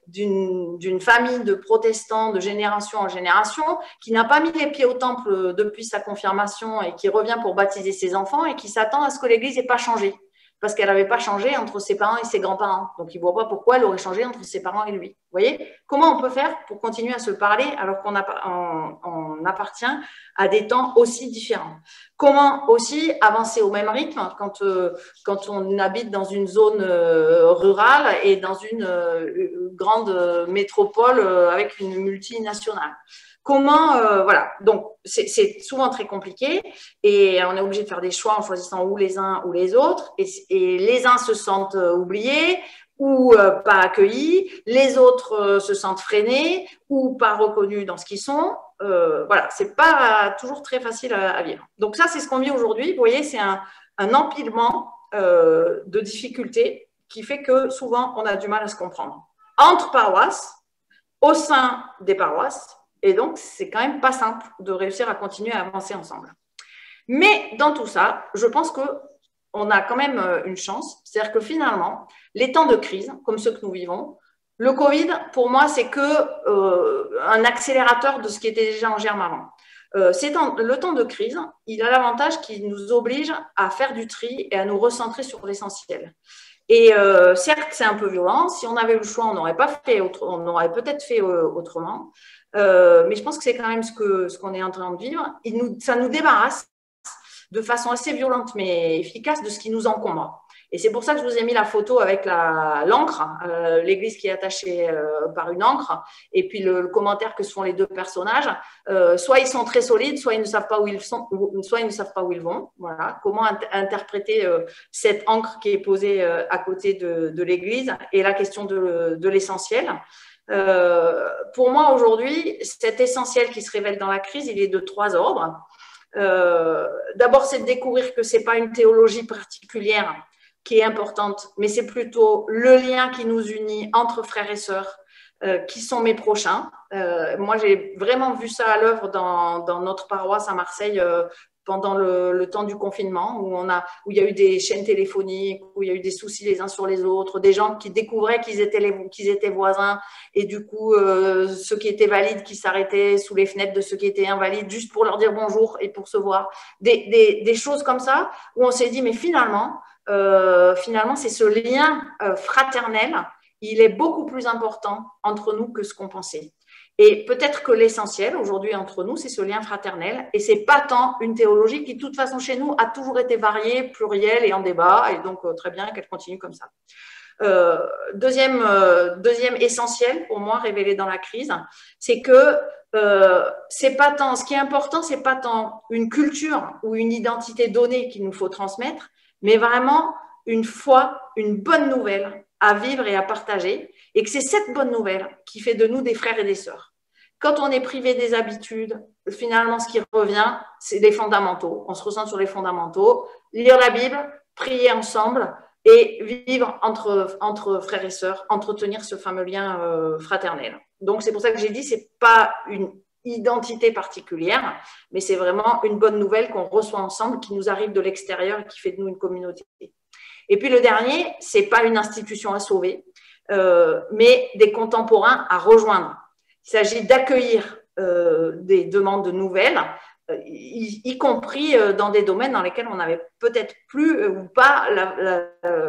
d'une famille de protestants de génération en génération qui n'a pas mis les pieds au temple depuis sa confirmation et qui revient pour baptiser ses enfants et qui s'attend à ce que l'Église n'ait pas changé parce qu'elle n'avait pas changé entre ses parents et ses grands-parents. Donc, il ne voit pas pourquoi elle aurait changé entre ses parents et lui. Vous voyez? Comment on peut faire pour continuer à se parler alors qu'on appartient à des temps aussi différents? Comment aussi avancer au même rythme quand on habite dans une zone rurale et dans une grande métropole avec une multinationale? Comment, voilà, donc c'est souvent très compliqué et on est obligé de faire des choix en choisissant ou les uns ou les autres et les uns se sentent oubliés ou pas accueillis, les autres se sentent freinés ou pas reconnus dans ce qu'ils sont. Voilà, c'est pas toujours très facile à vivre. Donc ça, c'est ce qu'on vit aujourd'hui. Vous voyez, c'est un empilement de difficultés qui fait que souvent, on a du mal à se comprendre. Entre paroisses, au sein des paroisses, et donc, c'est quand même pas simple de réussir à continuer à avancer ensemble. Mais dans tout ça, je pense qu'on a quand même une chance. C'est-à-dire que finalement, les temps de crise, comme ceux que nous vivons, le Covid, pour moi, c'est un accélérateur de ce qui était déjà en germe avant. Le temps de crise, il a l'avantage qu'il nous oblige à faire du tri et à nous recentrer sur l'essentiel. Et certes, c'est un peu violent. Si on avait le choix, on n'aurait peut-être fait autrement. Mais je pense que c'est quand même ce qu'on est en train de vivre. Ça nous débarrasse de façon assez violente mais efficace de ce qui nous encombre. Et c'est pour ça que je vous ai mis la photo avec l'encre, l'église qui est attachée par une encre, et puis le commentaire que se font les 2 personnages. Soit ils sont très solides, soit ils ne savent pas où ils sont, soit ils ne savent pas où ils vont. Voilà. Comment interpréter cette encre qui est posée à côté de l'église et la question de l'essentiel. Pour moi, aujourd'hui, cet essentiel qui se révèle dans la crise, il est de 3 ordres. D'abord, c'est de découvrir que ce n'est pas une théologie particulière qui est importante, mais c'est plutôt le lien qui nous unit entre frères et sœurs qui sont mes prochains. Moi, j'ai vraiment vu ça à l'œuvre dans notre paroisse à Marseille pendant le temps du confinement, où il y a eu des chaînes téléphoniques, où il y a eu des soucis les uns sur les autres, des gens qui découvraient qu'ils étaient voisins, et du coup, ceux qui étaient valides qui s'arrêtaient sous les fenêtres de ceux qui étaient invalides, juste pour leur dire bonjour et pour se voir. Des choses comme ça, où on s'est dit, mais finalement, c'est ce lien fraternel, il est beaucoup plus important entre nous que ce qu'on pensait. Et peut-être que l'essentiel aujourd'hui entre nous, c'est ce lien fraternel et c'est pas tant une théologie qui, de toute façon, chez nous, a toujours été variée, plurielle et en débat, et donc très bien qu'elle continue comme ça. Deuxième essentiel pour moi révélé dans la crise, c'est que c'est pas tant, ce qui est important, c'est pas tant une culture ou une identité donnée qu'il nous faut transmettre, mais vraiment une foi, une bonne nouvelle à vivre et à partager, et que c'est cette bonne nouvelle qui fait de nous des frères et des sœurs. Quand on est privé des habitudes, finalement, ce qui revient, c'est les fondamentaux. On se ressent sur les fondamentaux, lire la Bible, prier ensemble et vivre entre frères et sœurs, entretenir ce fameux lien fraternel. Donc, c'est pour ça que j'ai dit, c'est pas une identité particulière, mais c'est vraiment une bonne nouvelle qu'on reçoit ensemble, qui nous arrive de l'extérieur et qui fait de nous une communauté. Et puis le dernier, c'est pas une institution à sauver, mais des contemporains à rejoindre. Il s'agit d'accueillir des demandes nouvelles, y compris dans des domaines dans lesquels on n'avait peut-être plus ou pas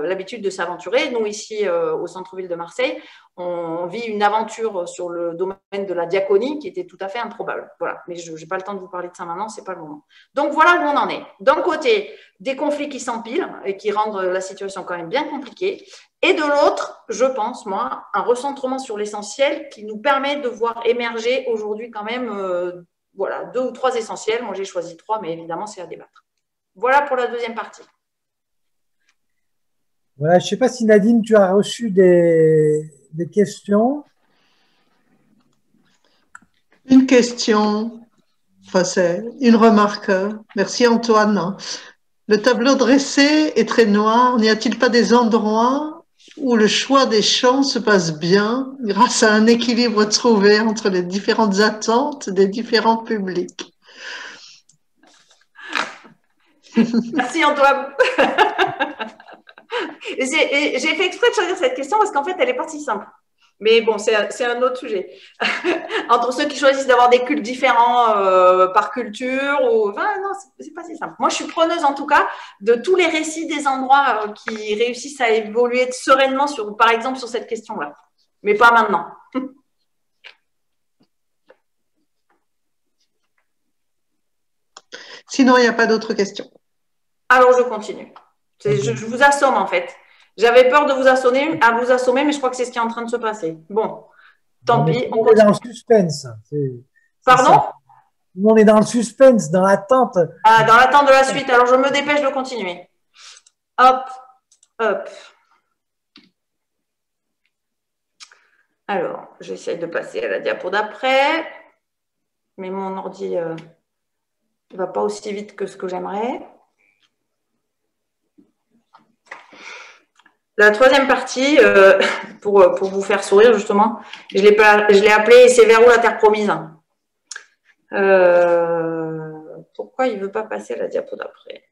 l'habitude de s'aventurer. Nous, ici, au centre-ville de Marseille, on vit une aventure sur le domaine de la diaconie qui était tout à fait improbable. Voilà. Mais je n'ai pas le temps de vous parler de ça maintenant, ce n'est pas le moment. Donc, voilà où on en est. D'un côté, des conflits qui s'empilent et qui rendent la situation quand même bien compliquée. Et de l'autre, je pense, moi, un recentrement sur l'essentiel qui nous permet de voir émerger aujourd'hui quand même voilà, 2 ou 3 essentiels. Moi, j'ai choisi 3, mais évidemment, c'est à débattre. Voilà pour la deuxième partie. Voilà, je ne sais pas si Nadine, tu as reçu des questions. Une question, enfin c'est une remarque. Merci Antoine. Le tableau dressé est très noir. N'y a-t-il pas des endroits où le choix des champs se passe bien grâce à un équilibre trouvé entre les différentes attentes des différents publics? Merci Antoine. J'ai fait exprès de choisir cette question parce qu'en fait, elle n'est pas si simple. Mais bon, c'est un autre sujet. Entre ceux qui choisissent d'avoir des cultes différents par culture, ou enfin, non, c'est pas si simple. Moi, je suis preneuse en tout cas de tous les récits des endroits qui réussissent à évoluer sereinement, par exemple, sur cette question-là. Mais pas maintenant. Sinon, il n'y a pas d'autres questions. Alors, je continue. Je vous assomme en fait. J'avais peur de vous assommer, mais je crois que c'est ce qui est en train de se passer. Bon, tant pis. On est dans le suspense. Pardon? On est dans le suspense, dans l'attente. Ah, dans l'attente de la suite. Alors, je me dépêche de continuer. Hop, hop. Alors, j'essaie de passer à la diapo d'après. Mais mon ordi ne va pas aussi vite que ce que j'aimerais. La troisième partie, pour vous faire sourire justement, je l'ai appelée « C'est vers où la terre promise ». Pourquoi il ne veut pas passer à la diapo d'après?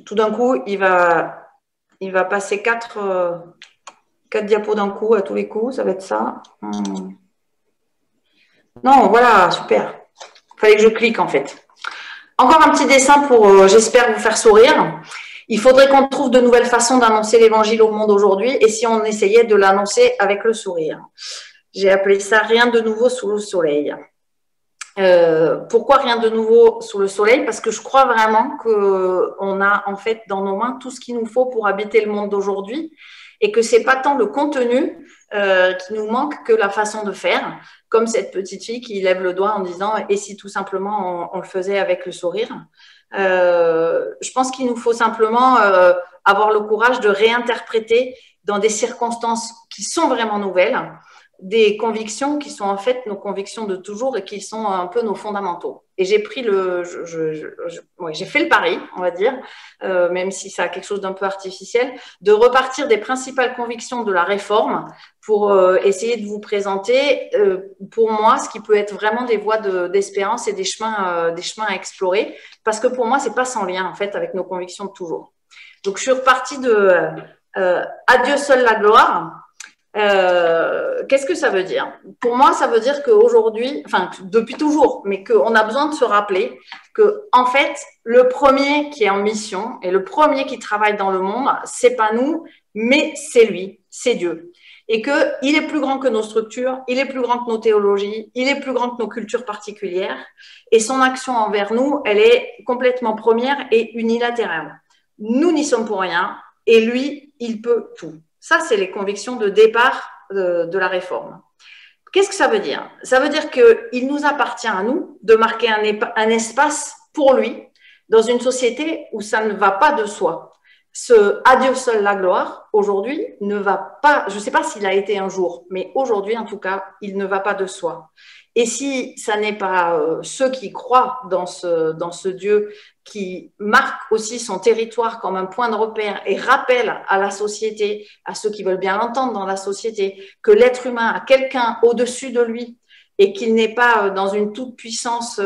Tout d'un coup, il va passer 4 diapos d'un coup, à tous les coups, ça va être ça. Non, voilà, super. Il fallait que je clique en fait. Encore un petit dessin pour, j'espère, vous faire sourire. Il faudrait qu'on trouve de nouvelles façons d'annoncer l'évangile au monde aujourd'hui et si on essayait de l'annoncer avec le sourire. J'ai appelé ça « Rien de nouveau sous le soleil ». Pourquoi rien de nouveau sous le soleil? Parce que je crois vraiment qu'on a en fait dans nos mains tout ce qu'il nous faut pour habiter le monde d'aujourd'hui et que ce n'est pas tant le contenu qui nous manque que la façon de faire, comme cette petite fille qui lève le doigt en disant « Et si tout simplement on le faisait avec le sourire ?» Je pense qu'il nous faut simplement avoir le courage de réinterpréter dans des circonstances qui sont vraiment nouvelles, des convictions qui sont en fait nos convictions de toujours et qui sont un peu nos fondamentaux. Et j'ai pris j'ai fait le pari, on va dire, même si ça a quelque chose d'un peu artificiel, de repartir des principales convictions de la réforme pour essayer de vous présenter, pour moi, ce qui peut être vraiment des voies d'espérance et des chemins à explorer, parce que pour moi, c'est pas sans lien en fait avec nos convictions de toujours. Donc, je suis repartie de Adieu seule la gloire. Qu'est-ce que ça veut dire? Pour moi, ça veut dire qu'aujourd'hui, enfin depuis toujours, mais qu'on a besoin de se rappeler que en fait, le premier qui est en mission et le premier qui travaille dans le monde, c'est pas nous, mais c'est lui, c'est Dieu. Et qu'il est plus grand que nos structures, il est plus grand que nos théologies, il est plus grand que nos cultures particulières, et son action envers nous, elle est complètement première et unilatérale. Nous n'y sommes pour rien, et lui, il peut tout. Ça, c'est les convictions de départ de la réforme. Qu'est-ce que ça veut dire? Ça veut dire qu'il nous appartient à nous de marquer un espace pour lui dans une société où ça ne va pas de soi. Ce « Adieu seule la gloire », aujourd'hui, ne va pas, je ne sais pas s'il a été un jour, mais aujourd'hui, en tout cas, il ne va pas de soi. Et si ça n'est pas ceux qui croient dans ce Dieu qui marque aussi son territoire comme un point de repère et rappelle à la société, à ceux qui veulent bien l'entendre dans la société, que l'être humain a quelqu'un au-dessus de lui et qu'il n'est pas dans une toute-puissance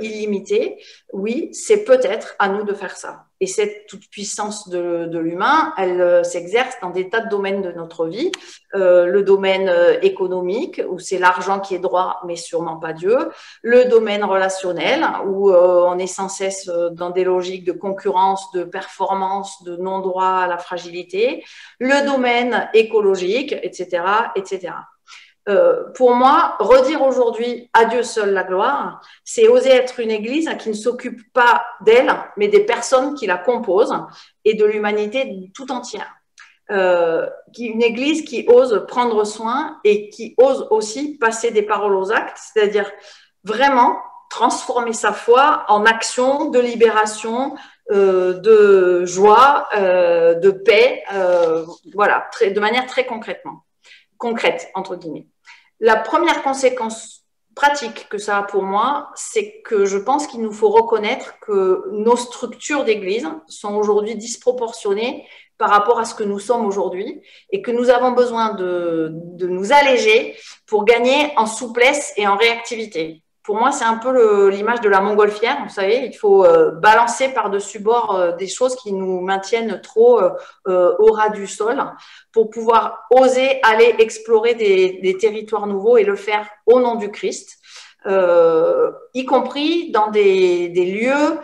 illimitée, oui, c'est peut-être à nous de faire ça. Et cette toute-puissance de l'humain, elle s'exerce dans des tas de domaines de notre vie. Le domaine économique, où c'est l'argent qui est droit, mais sûrement pas Dieu. Le domaine relationnel, où on est sans cesse dans des logiques de concurrence, de performance, de non-droit à la fragilité. Le domaine écologique, etc., etc. Pour moi, redire aujourd'hui « à Dieu seul la gloire », c'est oser être une église qui ne s'occupe pas d'elle, mais des personnes qui la composent et de l'humanité tout entière. Une église qui ose prendre soin et qui ose aussi passer des paroles aux actes, c'est-à-dire vraiment transformer sa foi en action de libération, de joie, de paix, voilà, de manière très concrète, entre guillemets. La première conséquence pratique que ça a pour moi, c'est que je pense qu'il nous faut reconnaître que nos structures d'église sont aujourd'hui disproportionnées par rapport à ce que nous sommes aujourd'hui et que nous avons besoin de nous alléger pour gagner en souplesse et en réactivité. Pour moi, c'est un peu l'image de la montgolfière, vous savez, il faut balancer par-dessus bord des choses qui nous maintiennent trop au ras du sol pour pouvoir oser aller explorer des territoires nouveaux et le faire au nom du Christ, y compris dans des lieux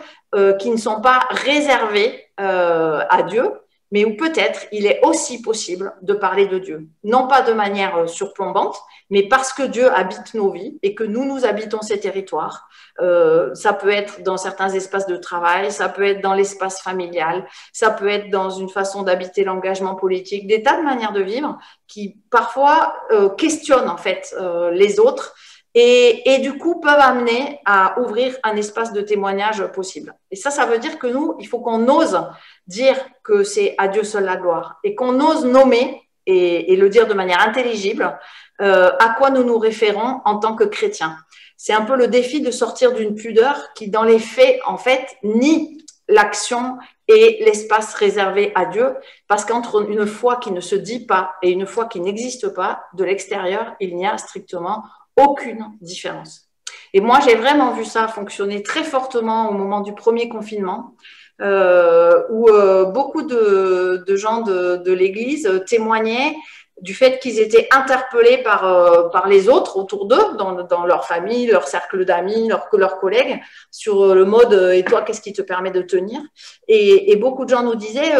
qui ne sont pas réservés à Dieu, mais où peut-être il est aussi possible de parler de Dieu. Non pas de manière surplombante, mais parce que Dieu habite nos vies et que nous habitons ces territoires. Ça peut être dans certains espaces de travail, ça peut être dans l'espace familial, ça peut être dans une façon d'habiter l'engagement politique, des tas de manières de vivre qui parfois questionnent en fait les autres et du coup peuvent amener à ouvrir un espace de témoignage possible. Et ça veut dire que nous, il faut qu'on ose dire que c'est à Dieu seul la gloire et qu'on ose nommer et le dire de manière intelligible à quoi nous nous référons en tant que chrétiens. C'est un peu le défi de sortir d'une pudeur qui, dans les faits, en fait, nie l'action et l'espace réservé à Dieu, parce qu'entre une foi qui ne se dit pas et une foi qui n'existe pas, de l'extérieur, il n'y a strictement aucune différence. Et moi, j'ai vraiment vu ça fonctionner très fortement au moment du premier confinement, où beaucoup de gens de l'Église témoignaient du fait qu'ils étaient interpellés par les autres autour d'eux, dans leur famille, leur cercle d'amis, leurs collègues, sur le mode « et toi, qu'est-ce qui te permet de tenir ?» Et beaucoup de gens nous disaient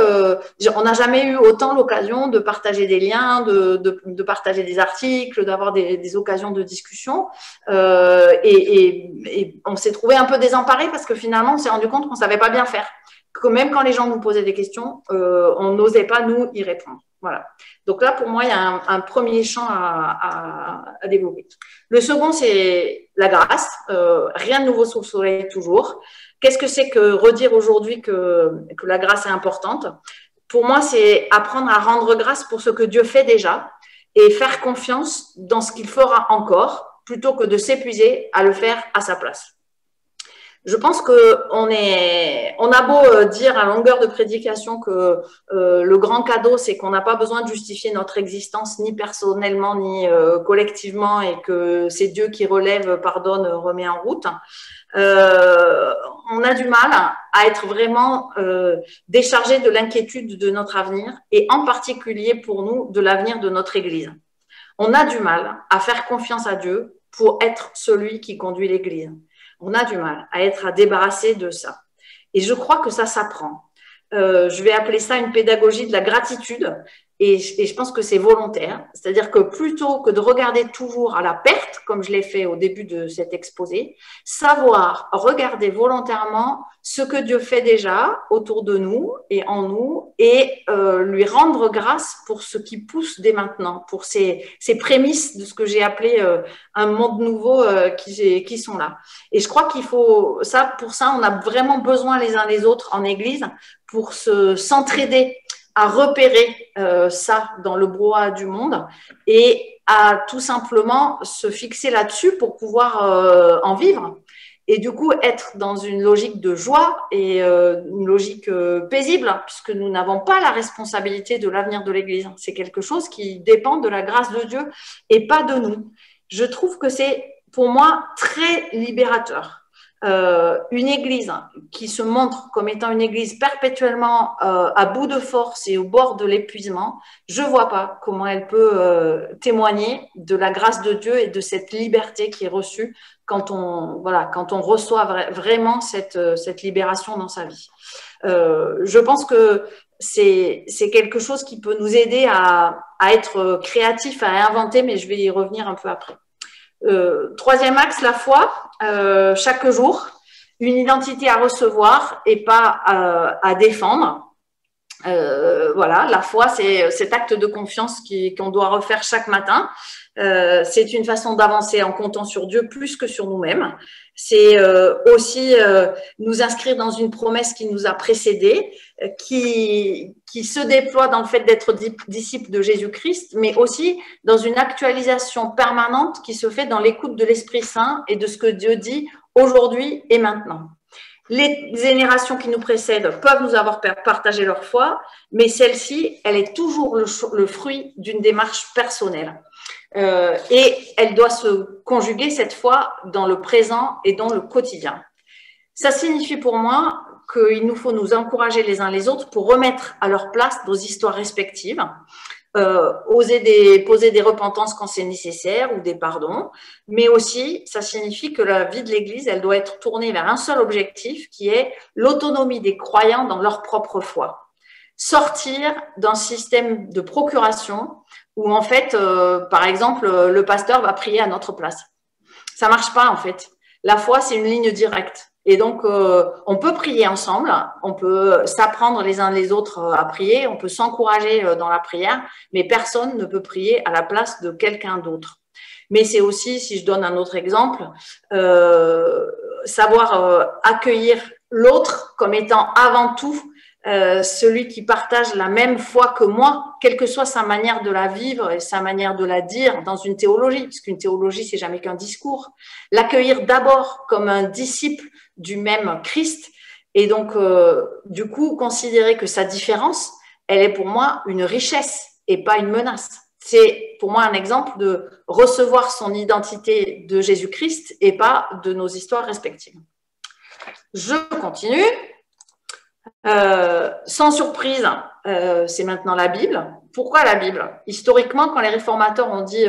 on n'a jamais eu autant l'occasion de partager des liens, de partager des articles, d'avoir des occasions de discussion. Et on s'est trouvé un peu désemparés parce que finalement, on s'est rendu compte qu'on ne savait pas bien faire. Que même quand les gens nous posaient des questions, on n'osait pas, nous, y répondre. Voilà. Donc là, pour moi, il y a un premier champ à développer. Le second, c'est la grâce. Rien de nouveau sous le soleil, toujours. Qu'est-ce que c'est que redire aujourd'hui que la grâce est importante? Pour moi, c'est apprendre à rendre grâce pour ce que Dieu fait déjà et faire confiance dans ce qu'il fera encore, plutôt que de s'épuiser à le faire à sa place. Je pense qu'on a beau dire à longueur de prédication que le grand cadeau, c'est qu'on n'a pas besoin de justifier notre existence ni personnellement ni collectivement et que c'est Dieu qui relève, pardonne, remet en route. On a du mal à être vraiment déchargé de l'inquiétude de notre avenir et en particulier pour nous de l'avenir de notre Église. On a du mal à faire confiance à Dieu pour être celui qui conduit l'Église. On a du mal à débarrasser de ça. Et je crois que ça s'apprend. Je vais appeler ça une pédagogie de la gratitude et je pense que c'est volontaire. C'est-à-dire que plutôt que de regarder toujours à la perte, comme je l'ai fait au début de cet exposé, savoir regarder volontairement ce que Dieu fait déjà autour de nous et en nous et lui rendre grâce pour ce qui pousse dès maintenant, pour ces prémices de ce que j'ai appelé un monde nouveau qui sont là. Et je crois qu'il faut ça, pour ça, on a vraiment besoin les uns les autres en Église pour s'entraider à repérer ça dans le brouhaha du monde et à tout simplement se fixer là-dessus pour pouvoir en vivre. Et du coup, être dans une logique de joie et une logique paisible, puisque nous n'avons pas la responsabilité de l'avenir de l'Église. C'est quelque chose qui dépend de la grâce de Dieu et pas de nous. Je trouve que c'est pour moi, très libérateur. Une église qui se montre comme étant une église perpétuellement à bout de force et au bord de l'épuisement, je ne vois pas comment elle peut témoigner de la grâce de Dieu et de cette liberté qui est reçue quand on reçoit vraiment cette libération dans sa vie. Je pense que c'est quelque chose qui peut nous aider à être créatif, à inventer, mais je vais y revenir un peu après. Troisième axe, la foi, chaque jour, une identité à recevoir et pas à défendre. Voilà, la foi, c'est cet acte de confiance qu'on doit refaire chaque matin. C'est une façon d'avancer en comptant sur Dieu plus que sur nous-mêmes. C'est aussi nous inscrire dans une promesse qui nous a précédés, qui se déploie dans le fait d'être disciple de Jésus-Christ, mais aussi dans une actualisation permanente qui se fait dans l'écoute de l'Esprit Saint et de ce que Dieu dit aujourd'hui et maintenant. Les générations qui nous précèdent peuvent nous avoir partagé leur foi, mais celle-ci, elle est toujours le fruit d'une démarche personnelle. Et elle doit se conjuguer cette fois dans le présent et dans le quotidien. Ça signifie pour moi qu'il nous faut nous encourager les uns les autres pour remettre à leur place nos histoires respectives, poser des repentances quand c'est nécessaire ou des pardons, mais aussi ça signifie que la vie de l'Église, elle doit être tournée vers un seul objectif qui est l'autonomie des croyants dans leur propre foi. Sortir d'un système de procuration où en fait, par exemple, le pasteur va prier à notre place. Ça marche pas en fait. La foi, c'est une ligne directe. Et donc, on peut prier ensemble, on peut s'apprendre les uns les autres à prier, on peut s'encourager dans la prière, mais personne ne peut prier à la place de quelqu'un d'autre. Mais c'est aussi, si je donne un autre exemple, savoir accueillir l'autre comme étant avant tout celui qui partage la même foi que moi, quelle que soit sa manière de la vivre et sa manière de la dire dans une théologie, parce qu'une théologie, c'est jamais qu'un discours. L'accueillir d'abord comme un disciple du même Christ et donc, du coup, considérer que sa différence, elle est pour moi une richesse et pas une menace. C'est pour moi un exemple de recevoir son identité de Jésus-Christ et pas de nos histoires respectives. Je continue. Sans surprise, c'est maintenant la Bible. Pourquoi la Bible? Historiquement, quand les réformateurs ont dit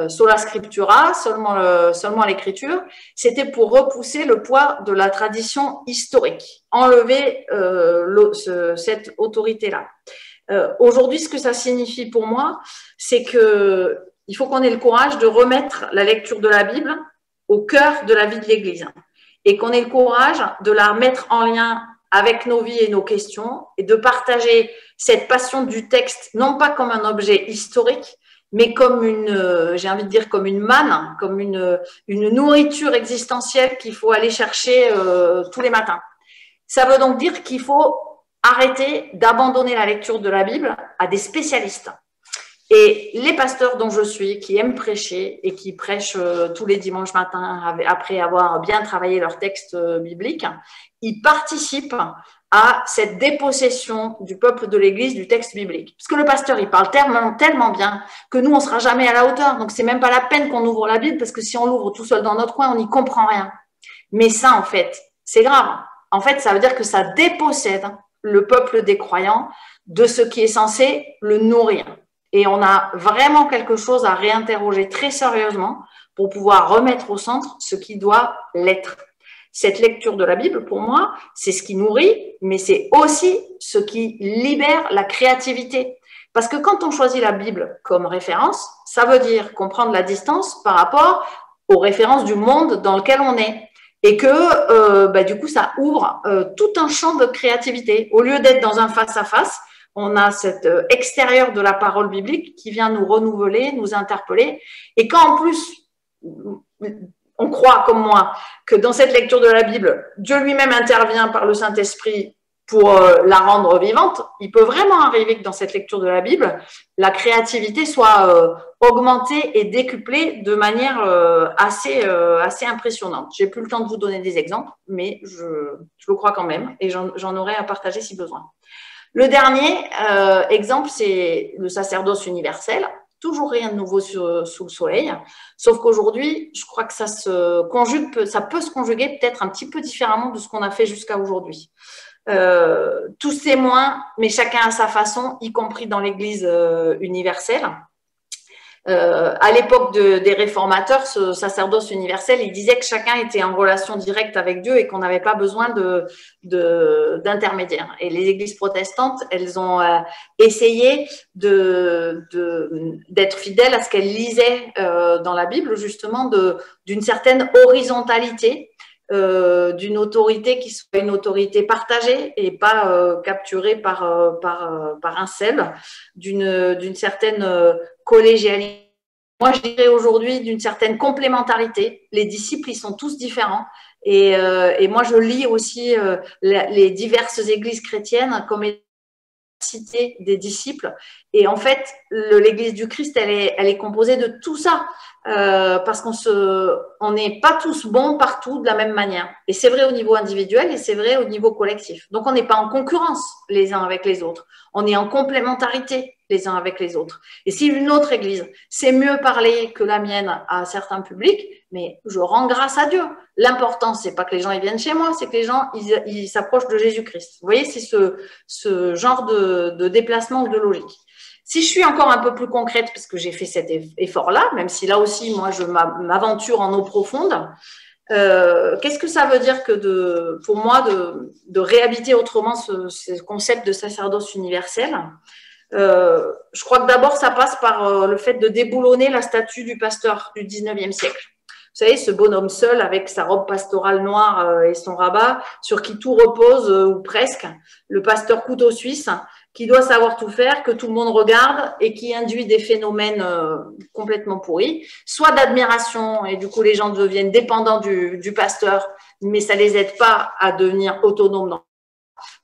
sola scriptura, seulement l'écriture, c'était pour repousser le poids de la tradition historique, enlever cette autorité-là. Aujourd'hui, ce que ça signifie pour moi, c'est que il faut qu'on ait le courage de remettre la lecture de la Bible au cœur de la vie de l'Église et qu'on ait le courage de la mettre en lien avec nos vies et nos questions, et de partager cette passion du texte, non pas comme un objet historique, mais comme j'ai envie de dire comme une manne, comme une nourriture existentielle qu'il faut aller chercher tous les matins. Ça veut donc dire qu'il faut arrêter d'abandonner la lecture de la Bible à des spécialistes. Et les pasteurs dont je suis, qui aiment prêcher et qui prêchent tous les dimanches matins après avoir bien travaillé leur texte biblique, ils participent à cette dépossession du peuple de l'Église du texte biblique. Parce que le pasteur, il parle tellement bien que nous, on ne sera jamais à la hauteur. Donc, c'est même pas la peine qu'on ouvre la Bible parce que si on l'ouvre tout seul dans notre coin, on n'y comprend rien. Mais ça, en fait, c'est grave. En fait, ça veut dire que ça dépossède le peuple des croyants de ce qui est censé le nourrir. Et on a vraiment quelque chose à réinterroger très sérieusement pour pouvoir remettre au centre ce qui doit l'être. Cette lecture de la Bible, pour moi, c'est ce qui nourrit, mais c'est aussi ce qui libère la créativité. Parce que quand on choisit la Bible comme référence, ça veut dire qu'on prend de la distance par rapport aux références du monde dans lequel on est. Et que, du coup, ça ouvre tout un champ de créativité. Au lieu d'être dans un face-à-face, on a cet extérieur de la parole biblique qui vient nous renouveler, nous interpeller. Et quand en plus, on croit comme moi que dans cette lecture de la Bible, Dieu lui-même intervient par le Saint-Esprit pour la rendre vivante, il peut vraiment arriver que dans cette lecture de la Bible, la créativité soit augmentée et décuplée de manière assez impressionnante. J'ai plus le temps de vous donner des exemples, mais je le crois quand même et j'en aurai à partager si besoin. Le dernier exemple, c'est le sacerdoce universel. Toujours rien de nouveau sous le soleil. Sauf qu'aujourd'hui, je crois que ça peut se conjuguer peut-être un petit peu différemment de ce qu'on a fait jusqu'à aujourd'hui. Tous c'est moins, mais chacun à sa façon, y compris dans l'Église universelle. À l'époque des réformateurs, ce sacerdoce universel, il disait que chacun était en relation directe avec Dieu et qu'on n'avait pas besoin d'intermédiaires. Et les églises protestantes, elles ont essayé d'être fidèles à ce qu'elles lisaient dans la Bible, justement, d'une certaine horizontalité, d'une autorité qui soit une autorité partagée et pas capturée par un seul, d'une certaine collégialité. Moi, je dirais aujourd'hui d'une certaine complémentarité. Les disciples, ils sont tous différents. Et moi, je lis aussi les diverses églises chrétiennes comme cité des disciples. Et en fait, l'Église du Christ, elle est composée de tout ça. Parce on n'est pas tous bons partout de la même manière. Et c'est vrai au niveau individuel et c'est vrai au niveau collectif. Donc, on n'est pas en concurrence les uns avec les autres. On est en complémentarité les uns avec les autres. Et si une autre église sait mieux parler que la mienne à certains publics, mais je rends grâce à Dieu. L'important, c'est pas que les gens ils viennent chez moi, c'est que les gens ils s'approchent de Jésus-Christ. Vous voyez, c'est ce genre de déplacement ou de logique. Si je suis encore un peu plus concrète, parce que j'ai fait cet effort-là, même si là aussi, moi, je m'aventure en eau profonde, qu'est-ce que ça veut dire que pour moi de réhabiter autrement ce concept de sacerdoce universel? Je crois que d'abord, ça passe par le fait de déboulonner la statue du pasteur du 19e siècle. Vous savez, ce bonhomme seul avec sa robe pastorale noire et son rabat, sur qui tout repose, ou presque, le pasteur couteau suisse, qui doit savoir tout faire, que tout le monde regarde et qui induit des phénomènes complètement pourris, soit d'admiration, et du coup les gens deviennent dépendants du pasteur, mais ça les aide pas à devenir autonomes,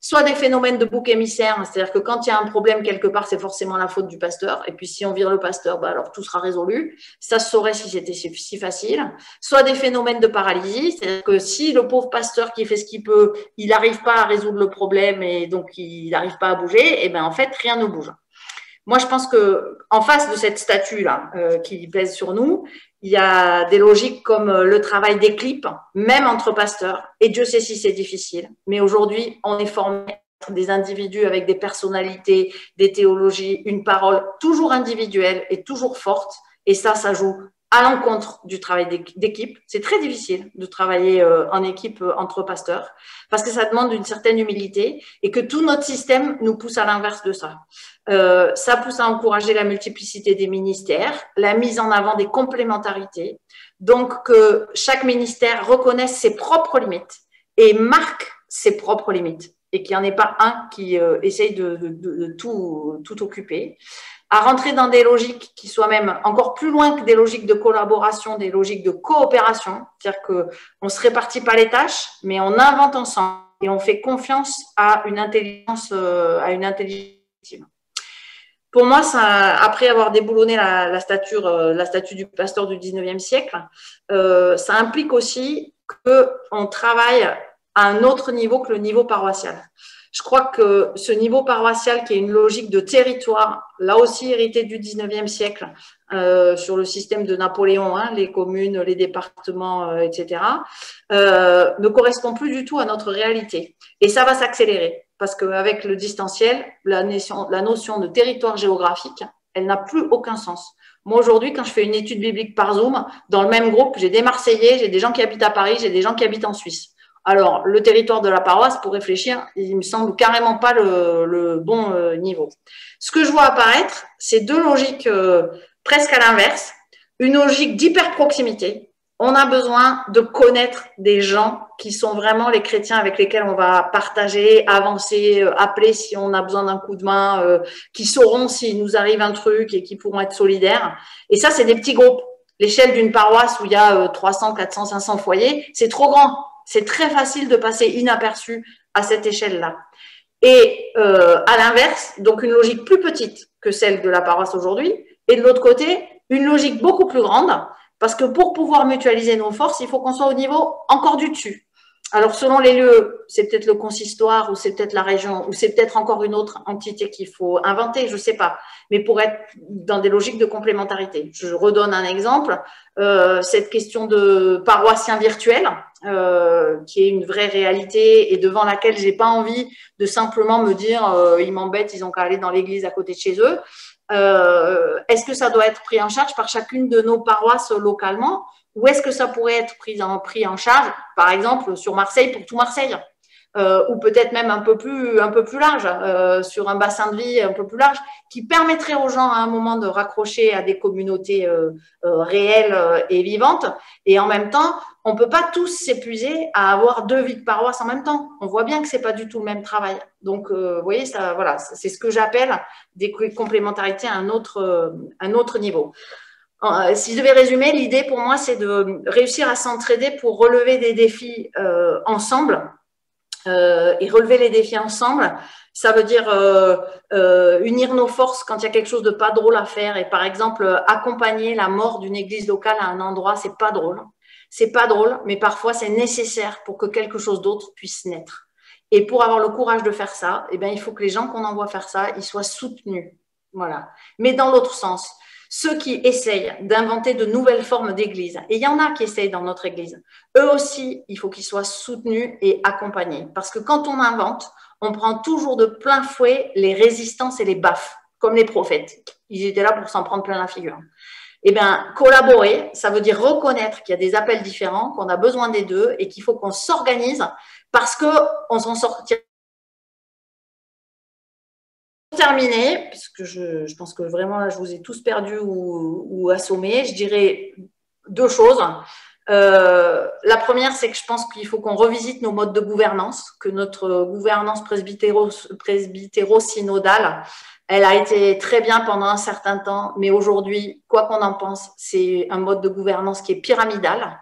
soit des phénomènes de bouc émissaire, c'est-à-dire que quand il y a un problème quelque part, c'est forcément la faute du pasteur, et puis si on vire le pasteur, bah alors tout sera résolu. Ça se saurait si c'était si facile. Soit des phénomènes de paralysie, c'est-à-dire que si le pauvre pasteur qui fait ce qu'il peut, il n'arrive pas à résoudre le problème et donc il n'arrive pas à bouger, et bien en fait rien ne bouge. Moi, je pense que en face de cette statue-là qui pèse sur nous, il y a des logiques comme le travail d'équipe, même entre pasteurs. Et Dieu sait si c'est difficile. Mais aujourd'hui, on est formé des individus avec des personnalités, des théologies, une parole toujours individuelle et toujours forte. Et ça joue à l'encontre du travail d'équipe. C'est très difficile de travailler en équipe entre pasteurs parce que ça demande une certaine humilité et que tout notre système nous pousse à l'inverse de ça. Ça pousse à encourager la multiplicité des ministères, la mise en avant des complémentarités, donc que chaque ministère reconnaisse ses propres limites et marque ses propres limites et qu'il n'y en ait pas un qui essaye de tout occuper, à rentrer dans des logiques qui soient même encore plus loin que des logiques de collaboration, des logiques de coopération, c'est-à-dire qu'on ne se répartit pas les tâches, mais on invente ensemble et on fait confiance à une intelligence collective. Pour moi, ça, après avoir déboulonné la statue du pasteur du 19e siècle, ça implique aussi qu'on travaille à un autre niveau que le niveau paroissial. Je crois que ce niveau paroissial, qui est une logique de territoire, là aussi hérité du 19e siècle, sur le système de Napoléon, les communes, les départements, etc., ne correspond plus du tout à notre réalité. Et ça va s'accélérer, parce qu'avec le distanciel, la notion de territoire géographique, elle n'a plus aucun sens. Moi, aujourd'hui, quand je fais une étude biblique par Zoom, dans le même groupe, j'ai des Marseillais, j'ai des gens qui habitent à Paris, j'ai des gens qui habitent en Suisse. Alors, le territoire de la paroisse, pour réfléchir, il me semble carrément pas le bon niveau. Ce que je vois apparaître, c'est deux logiques presque à l'inverse. Une logique d'hyper-proximité. On a besoin de connaître des gens qui sont vraiment les chrétiens avec lesquels on va partager, avancer, appeler si on a besoin d'un coup de main, qui sauront s'il nous arrive un truc et qui pourront être solidaires. Et ça, c'est des petits groupes. L'échelle d'une paroisse où il y a 300, 400, 500 foyers, c'est trop grand. C'est très facile de passer inaperçu à cette échelle-là. Et à l'inverse, donc une logique plus petite que celle de la paroisse aujourd'hui, et de l'autre côté, une logique beaucoup plus grande, parce que pour pouvoir mutualiser nos forces, il faut qu'on soit au niveau encore du dessus. Alors, selon les lieux, c'est peut-être le consistoire ou c'est peut-être la région ou c'est peut-être encore une autre entité qu'il faut inventer, je ne sais pas. Mais pour être dans des logiques de complémentarité. Je redonne un exemple. Cette question de paroissiens virtuels, qui est une vraie réalité et devant laquelle je n'ai pas envie de simplement me dire ils m'embêtent, ils ont qu'à aller dans l'église à côté de chez eux. Est-ce que ça doit être pris en charge par chacune de nos paroisses localement? Ou est-ce que ça pourrait être pris en charge, par exemple, sur Marseille pour tout Marseille, ou peut-être même un peu plus large, sur un bassin de vie un peu plus large, qui permettrait aux gens à un moment de raccrocher à des communautés réelles et vivantes. Et en même temps, on ne peut pas tous s'épuiser à avoir 2 vies de paroisse en même temps. On voit bien que ce n'est pas du tout le même travail. Donc, vous voyez, ça, voilà, c'est ce que j'appelle des complémentarités à un autre niveau. Si je devais résumer, l'idée pour moi, c'est de réussir à s'entraider pour relever des défis ensemble. Et relever les défis ensemble, ça veut dire unir nos forces quand il y a quelque chose de pas drôle à faire. Et par exemple, accompagner la mort d'une église locale à un endroit, c'est pas drôle. C'est pas drôle, mais parfois c'est nécessaire pour que quelque chose d'autre puisse naître. Et pour avoir le courage de faire ça, eh bien, il faut que les gens qu'on envoie faire ça, ils soient soutenus. Voilà. Mais dans l'autre sens, ceux qui essayent d'inventer de nouvelles formes d'église, et il y en a qui essayent dans notre église, eux aussi, il faut qu'ils soient soutenus et accompagnés. Parce que quand on invente, on prend toujours de plein fouet les résistances et les baffes, comme les prophètes. Ils étaient là pour s'en prendre plein la figure. Eh bien, collaborer, ça veut dire reconnaître qu'il y a des appels différents, qu'on a besoin des deux et qu'il faut qu'on s'organise parce qu'on s'en sortira. Terminé, parce que je pense que vraiment là, je vous ai tous perdus ou assommés. Je dirais 2 choses. La première, c'est que je pense qu'il faut qu'on revisite nos modes de gouvernance, que notre gouvernance presbytéro-synodale, elle a été très bien pendant un certain temps, mais aujourd'hui, quoi qu'on en pense, c'est un mode de gouvernance qui est pyramidal.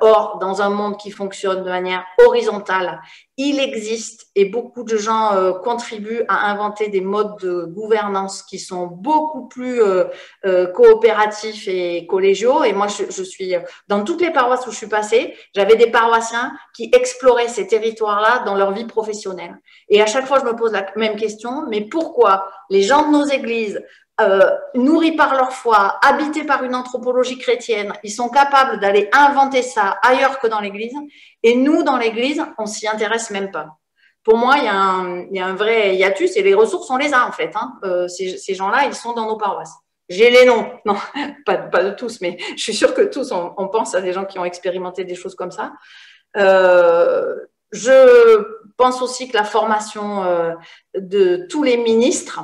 Or, dans un monde qui fonctionne de manière horizontale, il existe et beaucoup de gens contribuent à inventer des modes de gouvernance qui sont beaucoup plus coopératifs et collégiaux. Et moi, je suis dans toutes les paroisses où je suis passée, j'avais des paroissiens qui exploraient ces territoires-là dans leur vie professionnelle. Et à chaque fois, je me pose la même question, mais pourquoi les gens de nos églises nourris par leur foi, habités par une anthropologie chrétienne, ils sont capables d'aller inventer ça ailleurs que dans l'Église. Et nous, dans l'Église, on s'y intéresse même pas. Pour moi, il y a un vrai hiatus et les ressources, on les a en fait. Hein. Ces gens-là, ils sont dans nos paroisses. J'ai les noms, non, pas de tous, mais je suis sûre que tous, on pense à des gens qui ont expérimenté des choses comme ça. Je pense aussi que la formation de tous les ministres,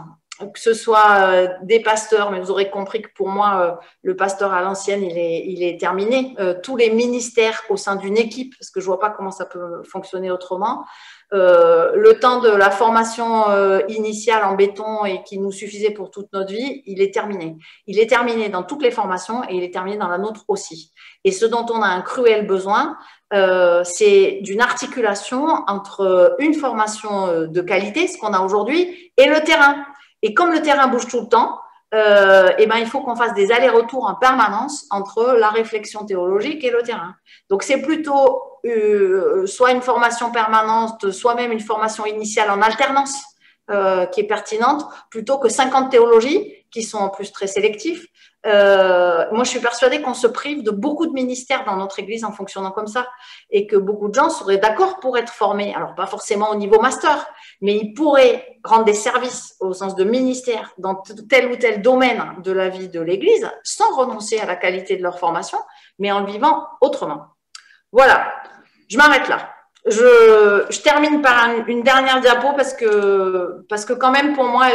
que ce soit des pasteurs, mais vous aurez compris que pour moi, le pasteur à l'ancienne, il est terminé. Tous les ministères au sein d'une équipe, parce que je vois pas comment ça peut fonctionner autrement. Le temps de la formation initiale en béton et qui nous suffisait pour toute notre vie, il est terminé. Il est terminé dans toutes les formations et il est terminé dans la nôtre aussi. Et ce dont on a un cruel besoin, c'est d'une articulation entre une formation de qualité, ce qu'on a aujourd'hui, et le terrain. Et comme le terrain bouge tout le temps, eh ben, il faut qu'on fasse des allers-retours en permanence entre la réflexion théologique et le terrain. Donc, c'est plutôt soit une formation permanente, soit même une formation initiale en alternance qui est pertinente, plutôt que 50 théologies qui sont en plus très sélectifs. Moi, je suis persuadée qu'on se prive de beaucoup de ministères dans notre Église en fonctionnant comme ça et que beaucoup de gens seraient d'accord pour être formés. Alors, pas forcément au niveau master, mais ils pourraient rendre des services au sens de ministère dans tel ou tel domaine de la vie de l'Église sans renoncer à la qualité de leur formation, mais en le vivant autrement. Voilà, je m'arrête là. Je termine par une dernière diapo parce que quand même pour moi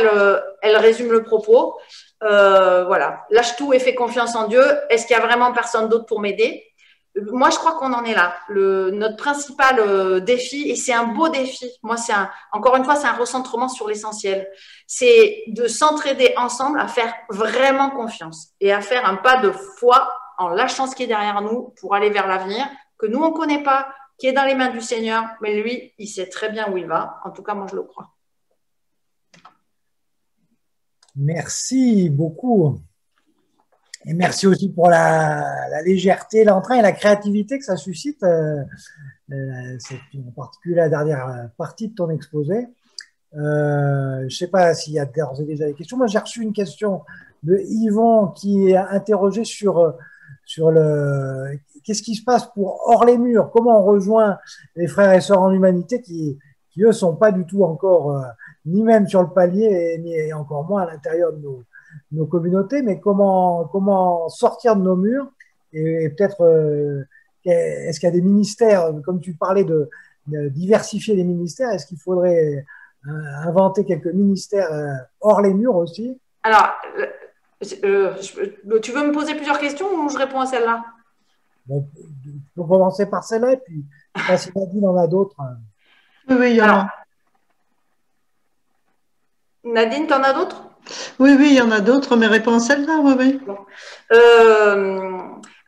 elle résume le propos. Voilà, lâche tout et fais confiance en Dieu. Est-ce qu'il y a vraiment personne d'autre pour m'aider? Moi, je crois qu'on en est là. Notre principal défi, et c'est un beau défi, moi, encore une fois, c'est un recentrement sur l'essentiel. C'est de s'entraider ensemble à faire vraiment confiance et à faire un pas de foi en lâchant ce qui est derrière nous pour aller vers l'avenir que nous, on ne connaît pas, qui est dans les mains du Seigneur, mais lui, il sait très bien où il va. En tout cas, moi, je le crois. Merci beaucoup. Et merci aussi pour la légèreté, l'entrain et la créativité que ça suscite. C'est en particulier la dernière partie de ton exposé. Je ne sais pas s'il y a d'ores et déjà des questions. Moi, j'ai reçu une question de Yvon qui est interrogé sur qu'est-ce qui se passe pour hors les murs, comment on rejoint les frères et sœurs en humanité qui eux, sont pas du tout encore, ni même sur le palier, ni encore moins à l'intérieur de nos communautés, mais comment sortir de nos murs et peut-être est-ce qu'il y a des ministères, comme tu parlais de diversifier les ministères, est-ce qu'il faudrait inventer quelques ministères hors les murs aussi? Alors, tu veux me poser plusieurs questions ou je réponds à celle-là? Bon, on peut commencer par celle-là, et puis je ne sais pas si Nadine en a d'autres. Oui, oui, il y en a. Nadine, tu en as d'autres? Oui, oui, il y en a d'autres, mais réponds à celle-là, oui, oui. Bon.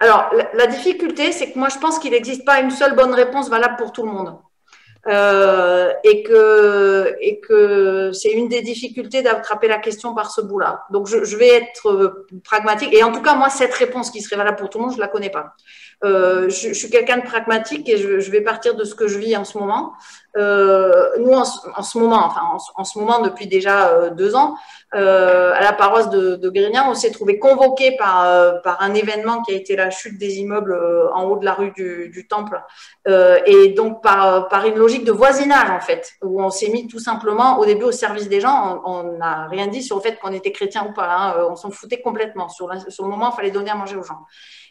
Alors, la difficulté, c'est que moi, je pense qu'il n'existe pas une seule bonne réponse valable pour tout le monde. Et que c'est une des difficultés d'attraper la question par ce bout-là. Donc, je vais être pragmatique. Et en tout cas, moi, cette réponse qui serait valable pour tout le monde, je ne la connais pas. Je suis quelqu'un de pragmatique et je vais partir de ce que je vis en ce moment. Nous, en ce moment, depuis déjà 2 ans, à la paroisse de Grignan, on s'est trouvé convoqué par un événement qui a été la chute des immeubles en haut de la rue du Temple, et donc par une logique de voisinage en fait, où on s'est mis tout simplement au début au service des gens. On n'a rien dit sur le fait qu'on était chrétien ou pas, hein, on s'en foutait complètement. Sur le moment, il fallait donner à manger aux gens.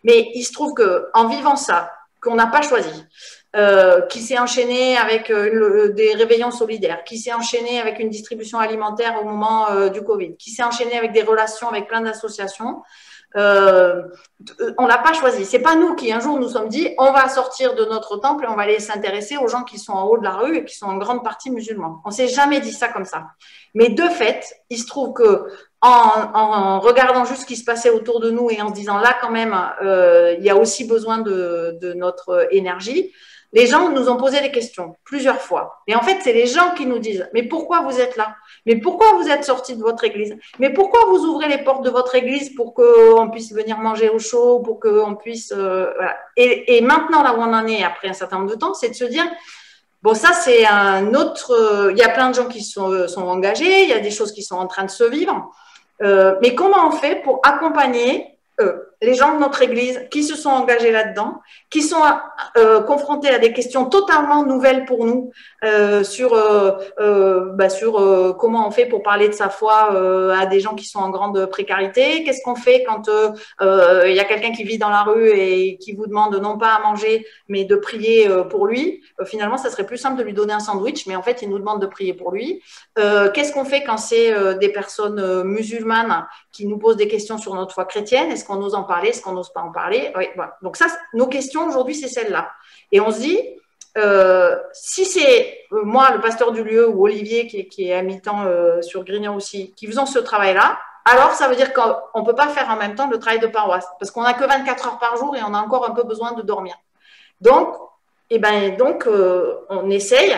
Mais il se trouve qu'en vivant ça, qu'on n'a pas choisi, qui s'est enchaîné avec des réveillons solidaires, qui s'est enchaîné avec une distribution alimentaire au moment du Covid, qui s'est enchaîné avec des relations avec plein d'associations. On l'a pas choisi. C'est pas nous qui un jour nous sommes dit on va sortir de notre temple et on va aller s'intéresser aux gens qui sont en haut de la rue et qui sont en grande partie musulmans. On s'est jamais dit ça comme ça. Mais de fait, il se trouve que en regardant juste ce qui se passait autour de nous et en se disant là quand même, il y a aussi besoin de notre énergie. Les gens nous ont posé des questions plusieurs fois. Et en fait, c'est les gens qui nous disent mais pourquoi vous êtes là? Mais pourquoi vous êtes sortis de votre église? Mais pourquoi vous ouvrez les portes de votre église pour qu'on puisse venir manger au chaud, pour qu'on puisse… voilà. Et maintenant, là où on en est après un certain nombre de temps, c'est de se dire bon, ça, c'est un autre… il y a plein de gens qui sont engagés, il y a des choses qui sont en train de se vivre. Mais comment on fait pour accompagner les gens de notre église qui se sont engagés là-dedans, qui sont confrontés à des questions totalement nouvelles pour nous sur comment on fait pour parler de sa foi à des gens qui sont en grande précarité. Qu'est-ce qu'on fait quand il y a quelqu'un qui vit dans la rue et qui vous demande non pas à manger, mais de prier pour lui. Finalement, ça serait plus simple de lui donner un sandwich, mais en fait, il nous demande de prier pour lui. Qu'est-ce qu'on fait quand c'est des personnes musulmanes qui nous posent des questions sur notre foi chrétienne? Est-ce qu'on ose en parler? Est-ce qu'on n'ose pas en parler? Oui, voilà. Donc ça, nos questions aujourd'hui, c'est celle-là. Et on se dit, si c'est moi, le pasteur du lieu, ou Olivier, qui est à mi-temps sur Grignan aussi, qui faisons ce travail-là, alors ça veut dire qu'on ne peut pas faire en même temps le travail de paroisse, parce qu'on n'a que 24 heures par jour et on a encore un peu besoin de dormir. Donc, on essaye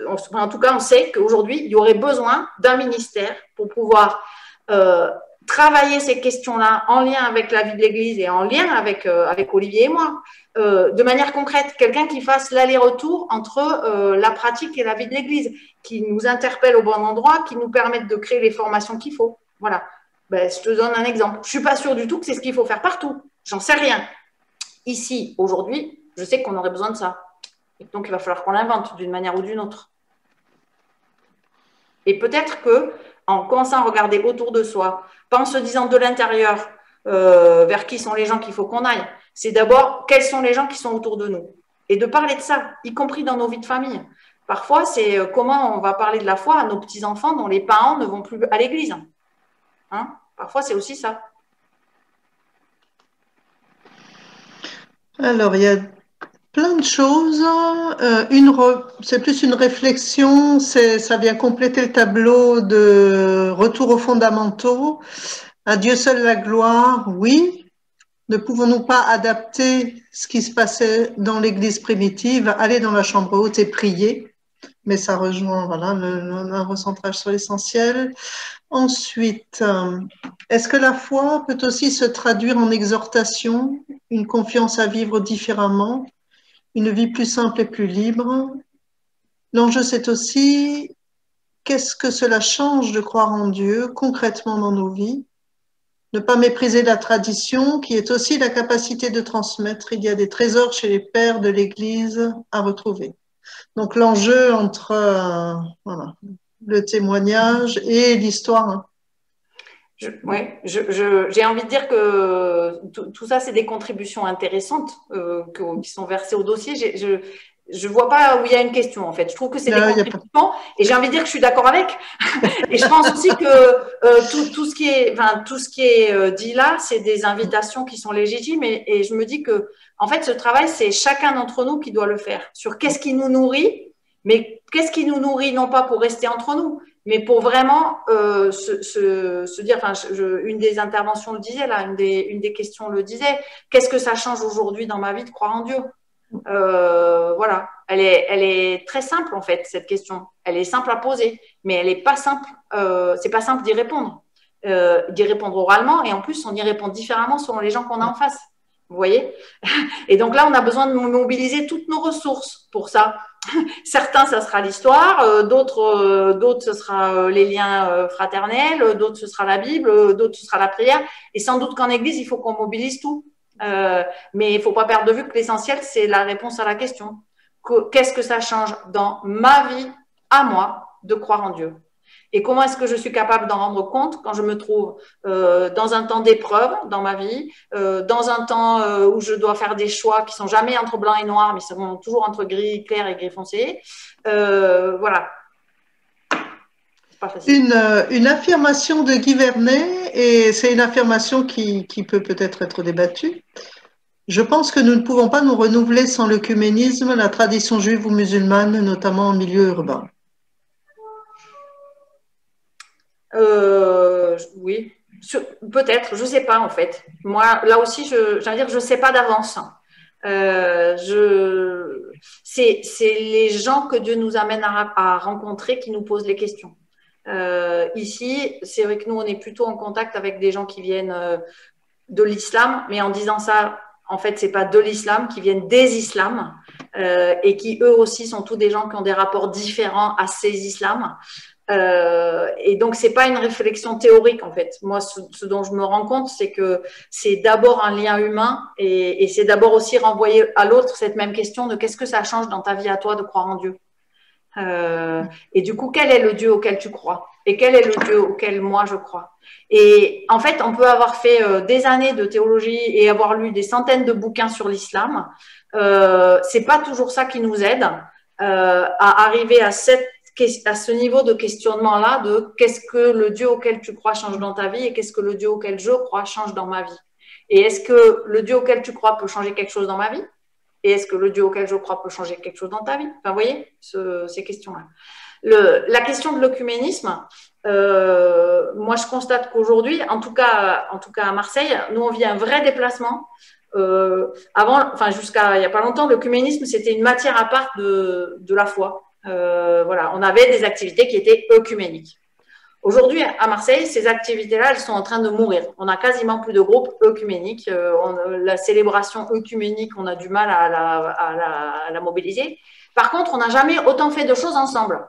en tout cas, on sait qu'aujourd'hui, il y aurait besoin d'un ministère pour pouvoir travailler ces questions-là en lien avec la vie de l'Église et en lien avec Olivier et moi, de manière concrète, quelqu'un qui fasse l'aller-retour entre la pratique et la vie de l'Église, qui nous interpelle au bon endroit, qui nous permette de créer les formations qu'il faut. Voilà. Ben, je te donne un exemple. Je ne suis pas sûre du tout que c'est ce qu'il faut faire partout. J'en sais rien. Ici, aujourd'hui, je sais qu'on aurait besoin de ça. Et donc, il va falloir qu'on l'invente d'une manière ou d'une autre. Et peut-être qu'en commençant à regarder autour de soi, pas en se disant de l'intérieur vers qui sont les gens qu'il faut qu'on aille, c'est d'abord quels sont les gens qui sont autour de nous. Et de parler de ça, y compris dans nos vies de famille. Parfois, c'est comment on va parler de la foi à nos petits-enfants dont les parents ne vont plus à l'église. Hein? Parfois, c'est aussi ça. Alors, il y a plein de choses. C'est plus une réflexion, ça vient compléter le tableau de retour aux fondamentaux. À Dieu seul la gloire, oui. Ne pouvons-nous pas adapter ce qui se passait dans l'Église primitive, aller dans la chambre haute et prier? mais ça rejoint voilà, un recentrage sur l'essentiel. Ensuite, est-ce que la foi peut aussi se traduire en exhortation, une confiance à vivre différemment, une vie plus simple et plus libre? L'enjeu, c'est aussi qu'est-ce que cela change de croire en Dieu concrètement dans nos vies? Ne pas mépriser la tradition, qui est aussi la capacité de transmettre. Il y a des trésors chez les pères de l'Église à retrouver. Donc l'enjeu entre voilà, le témoignage et l'histoire. Oui, j'ai envie de dire que tout ça, c'est des contributions intéressantes qui sont versées au dossier. Je vois pas où il y a une question, en fait. Je trouve que c'est des contributions et j'ai envie de dire que je suis d'accord avec. Et je pense aussi que tout ce qui est dit là, c'est des invitations qui sont légitimes et je me dis que, en fait, ce travail, c'est chacun d'entre nous qui doit le faire sur qu'est-ce qui nous nourrit, mais qu'est-ce qui nous nourrit non pas pour rester entre nous, mais pour vraiment se dire, enfin, une des interventions le disait là, une des questions le disait, qu'est-ce que ça change aujourd'hui dans ma vie de croire en Dieu? Voilà, elle est très simple en fait cette question. Elle est simple à poser, mais elle est pas simple. C'est pas simple d'y répondre oralement, et en plus on y répond différemment selon les gens qu'on a en face. Vous voyez? Et donc là, on a besoin de mobiliser toutes nos ressources pour ça. Certains, ça sera l'histoire, d'autres, ce sera les liens fraternels, d'autres, ce sera la Bible, d'autres, ce sera la prière. Et sans doute qu'en Église, il faut qu'on mobilise tout. Mais il ne faut pas perdre de vue que l'essentiel, c'est la réponse à la question. Qu'est-ce que ça change dans ma vie, à moi, de croire en Dieu? Et comment est-ce que je suis capable d'en rendre compte quand je me trouve dans un temps d'épreuve dans ma vie, dans un temps où je dois faire des choix qui sont jamais entre blanc et noir, mais sont toujours entre gris clair et gris foncé. Voilà. Pas facile. Une affirmation de Guy Vernet, et c'est une affirmation qui peut peut-être être débattue. Je pense que nous ne pouvons pas nous renouveler sans l'œcuménisme, la tradition juive ou musulmane, notamment en milieu urbain. Oui, peut-être, je ne sais pas en fait. Moi, là aussi, je ne sais pas d'avance. C'est les gens que Dieu nous amène à rencontrer qui nous posent les questions. Ici, c'est vrai que nous, on est plutôt en contact avec des gens qui viennent de l'islam, mais en disant ça, en fait, c'est pas de l'islam, qui viennent des islams et qui eux aussi sont tous des gens qui ont des rapports différents à ces islams. Et donc, c'est pas une réflexion théorique en fait. Moi, ce dont je me rends compte, c'est que c'est d'abord un lien humain et c'est d'abord aussi renvoyer à l'autre cette même question de qu'est-ce que ça change dans ta vie à toi de croire en Dieu. Et du coup, quel est le Dieu auquel tu crois? Et quel est le Dieu auquel moi je crois? Et en fait, on peut avoir fait des années de théologie et avoir lu des centaines de bouquins sur l'islam. C'est pas toujours ça qui nous aide à arriver à ce niveau de questionnement-là de qu'est-ce que le Dieu auquel tu crois change dans ta vie et qu'est-ce que le Dieu auquel je crois change dans ma vie. Et est-ce que le Dieu auquel tu crois peut changer quelque chose dans ma vie? Et est-ce que le Dieu auquel je crois peut changer quelque chose dans ta vie? Enfin, vous voyez, ces questions-là. La question de l'œcuménisme, moi, je constate qu'aujourd'hui, en tout cas à Marseille, nous, on vit un vrai déplacement. Jusqu'à il n'y a pas longtemps, l'œcuménisme, c'était une matière à part de la foi. Voilà, on avait des activités qui étaient œcuméniques. Aujourd'hui, à Marseille, ces activités-là, elles sont en train de mourir. On n'a quasiment plus de groupes œcuméniques. La célébration œcuménique, on a du mal à la mobiliser. Par contre, on n'a jamais autant fait de choses ensemble.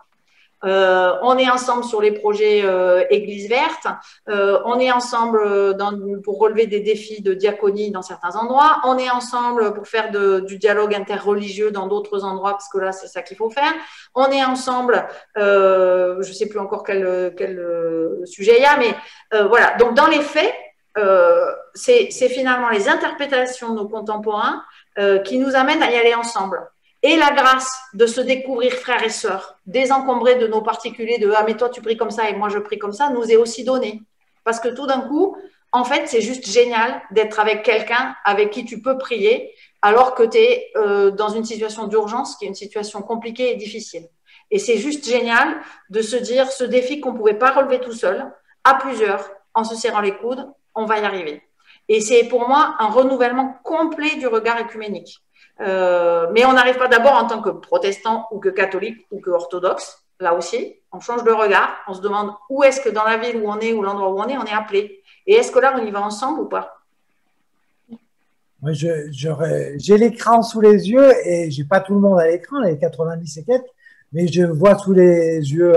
On est ensemble sur les projets Église verte. On est ensemble pour relever des défis de diaconie dans certains endroits. On est ensemble pour faire du dialogue interreligieux dans d'autres endroits, parce que là, c'est ça qu'il faut faire. On est ensemble, je ne sais plus encore quel sujet il y a, mais voilà. Donc, dans les faits, c'est finalement les interprétations de nos contemporains qui nous amènent à y aller ensemble. Et la grâce de se découvrir frères et sœurs, désencombrés de nos particuliers, de « Ah, mais toi, tu pries comme ça et moi, je prie comme ça », nous est aussi donnée. Parce que tout d'un coup, en fait, c'est juste génial d'être avec quelqu'un avec qui tu peux prier alors que tu es dans une situation d'urgence qui est une situation compliquée et difficile. Et c'est juste génial de se dire ce défi qu'on ne pouvait pas relever tout seul, à plusieurs, en se serrant les coudes, on va y arriver. Et c'est pour moi un renouvellement complet du regard œcuménique. Mais on n'arrive pas d'abord en tant que protestant ou que catholique ou que orthodoxe. Là aussi, on change de regard. On se demande où est-ce que dans la ville où on est ou l'endroit où on est appelé. Et est-ce que là, on y va ensemble ou pas? Moi, j'ai l'écran sous les yeux et j'ai pas tout le monde à l'écran, les 90 et quelques, mais je vois sous les yeux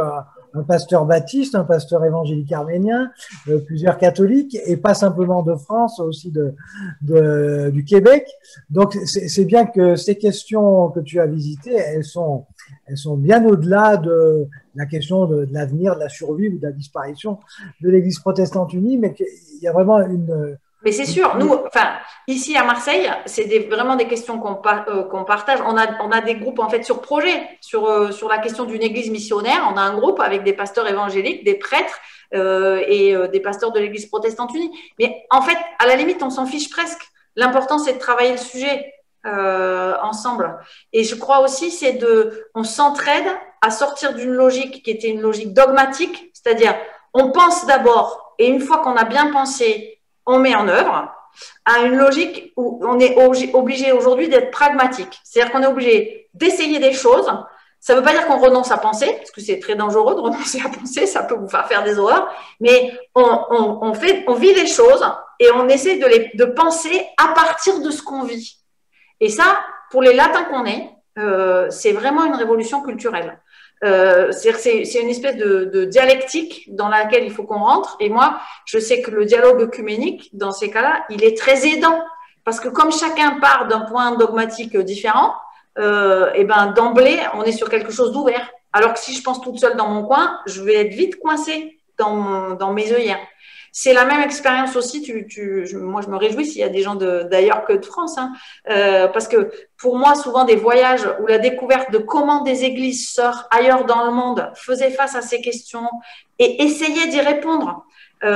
un pasteur baptiste, un pasteur évangélique arménien, plusieurs catholiques et pas simplement de France, aussi du Québec. Donc, c'est bien que ces questions que tu as visitées, elles sont bien au-delà de la question de l'avenir, de la survie ou de la disparition de l'Église protestante unie, mais qu'il y a vraiment une... Mais c'est sûr, nous, enfin, ici à Marseille, c'est vraiment des questions qu'on partage. On a des groupes en fait sur projet, sur la question d'une église missionnaire. On a un groupe avec des pasteurs évangéliques, des prêtres et des pasteurs de l'église protestante unie. Mais en fait, à la limite, on s'en fiche presque. L'important, c'est de travailler le sujet ensemble. Et je crois aussi, on s'entraide à sortir d'une logique qui était une logique dogmatique, c'est-à-dire on pense d'abord et une fois qu'on a bien pensé, on met en œuvre, à une logique où on est obligé aujourd'hui d'être pragmatique. C'est-à-dire qu'on est obligé d'essayer des choses. Ça ne veut pas dire qu'on renonce à penser, parce que c'est très dangereux de renoncer à penser, ça peut vous faire des horreurs, mais on vit les choses et on essaie de penser à partir de ce qu'on vit. Et ça, pour les latins qu'on est, c'est vraiment une révolution culturelle. C'est une espèce de dialectique dans laquelle il faut qu'on rentre. Et moi, je sais que le dialogue œcuménique, dans ces cas-là, il est très aidant. Parce que comme chacun part d'un point dogmatique différent, et ben d'emblée, on est sur quelque chose d'ouvert. Alors que si je pense toute seule dans mon coin, je vais être vite coincée dans mes œillères. C'est la même expérience aussi. Moi, je me réjouis s'il y a des gens d'ailleurs que de France, hein, parce que pour moi, souvent des voyages où la découverte de comment des églises sœurs ailleurs dans le monde faisaient face à ces questions et essayaient d'y répondre. Il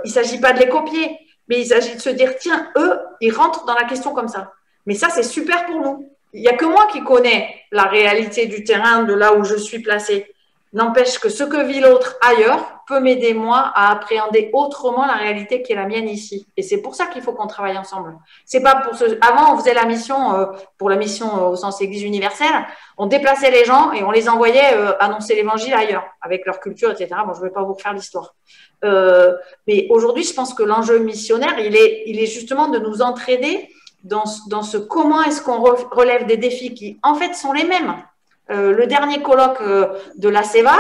ne s'agit pas de les copier, mais il s'agit de se dire tiens, eux, ils rentrent dans la question comme ça. Mais ça, c'est super pour nous. Il n'y a que moi qui connais la réalité du terrain de là où je suis placée. N'empêche que ce que vit l'autre ailleurs peut m'aider, moi, à appréhender autrement la réalité qui est la mienne ici. Et c'est pour ça qu'il faut qu'on travaille ensemble. C'est pas pour Avant, on faisait la mission, pour la mission au sens Église universelle, on déplaçait les gens et on les envoyait annoncer l'évangile ailleurs, avec leur culture, etc. Bon, je ne vais pas vous refaire l'histoire. Mais aujourd'hui, je pense que l'enjeu missionnaire, il est justement de nous entraider dans ce comment est-ce qu'on relève des défis qui, en fait, sont les mêmes. Le dernier colloque de la CEVA,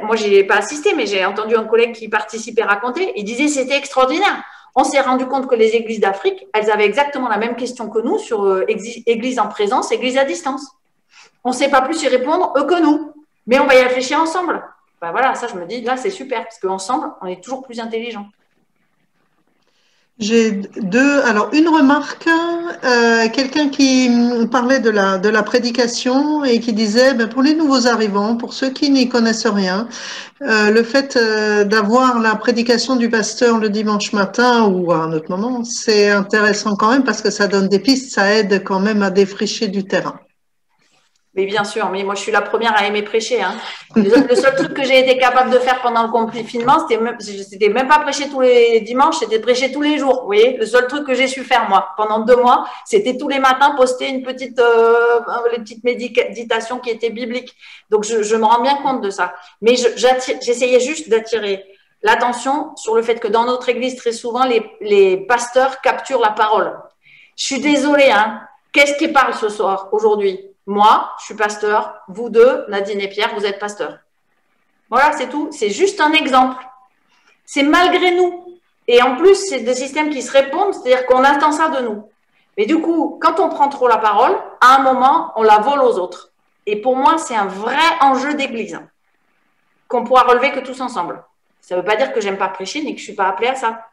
moi j'ai pas assisté, mais j'ai entendu un collègue qui participait raconter, il disait c'était extraordinaire. On s'est rendu compte que les églises d'Afrique, elles avaient exactement la même question que nous sur église en présence, église à distance. On ne sait pas plus y répondre eux que nous, mais on va y réfléchir ensemble. Ben voilà, ça je me dis, là c'est super, parce qu'ensemble, on est toujours plus intelligents. J'ai alors une remarque, quelqu'un qui parlait de la prédication et qui disait, pour les nouveaux arrivants, pour ceux qui n'y connaissent rien, le fait d'avoir la prédication du pasteur le dimanche matin ou à un autre moment, c'est intéressant quand même parce que ça donne des pistes, ça aide quand même à défricher du terrain. Mais bien sûr, mais moi je suis la première à aimer prêcher. Hein. Le seul truc que j'ai été capable de faire pendant le confinement, c'était même pas prêcher tous les dimanches, c'était prêcher tous les jours. Vous voyez, le seul truc que j'ai su faire moi pendant 2 mois, c'était tous les matins poster une petite méditation qui était biblique. Donc je me rends bien compte de ça. Mais j'essayais juste d'attirer l'attention sur le fait que dans notre église, très souvent, les pasteurs capturent la parole. Je suis désolée, hein. Qu'est-ce qui parle ce soir, aujourd'hui? Moi, je suis pasteur. Vous deux, Nadine et Pierre, vous êtes pasteurs. Voilà, c'est tout. C'est juste un exemple. C'est malgré nous. Et en plus, c'est des systèmes qui se répondent, c'est-à-dire qu'on attend ça de nous. Mais du coup, quand on prend trop la parole, à un moment, on la vole aux autres. Et pour moi, c'est un vrai enjeu d'église qu'on pourra relever que tous ensemble. Ça ne veut pas dire que j'aime pas prêcher ni que je ne suis pas appelée à ça.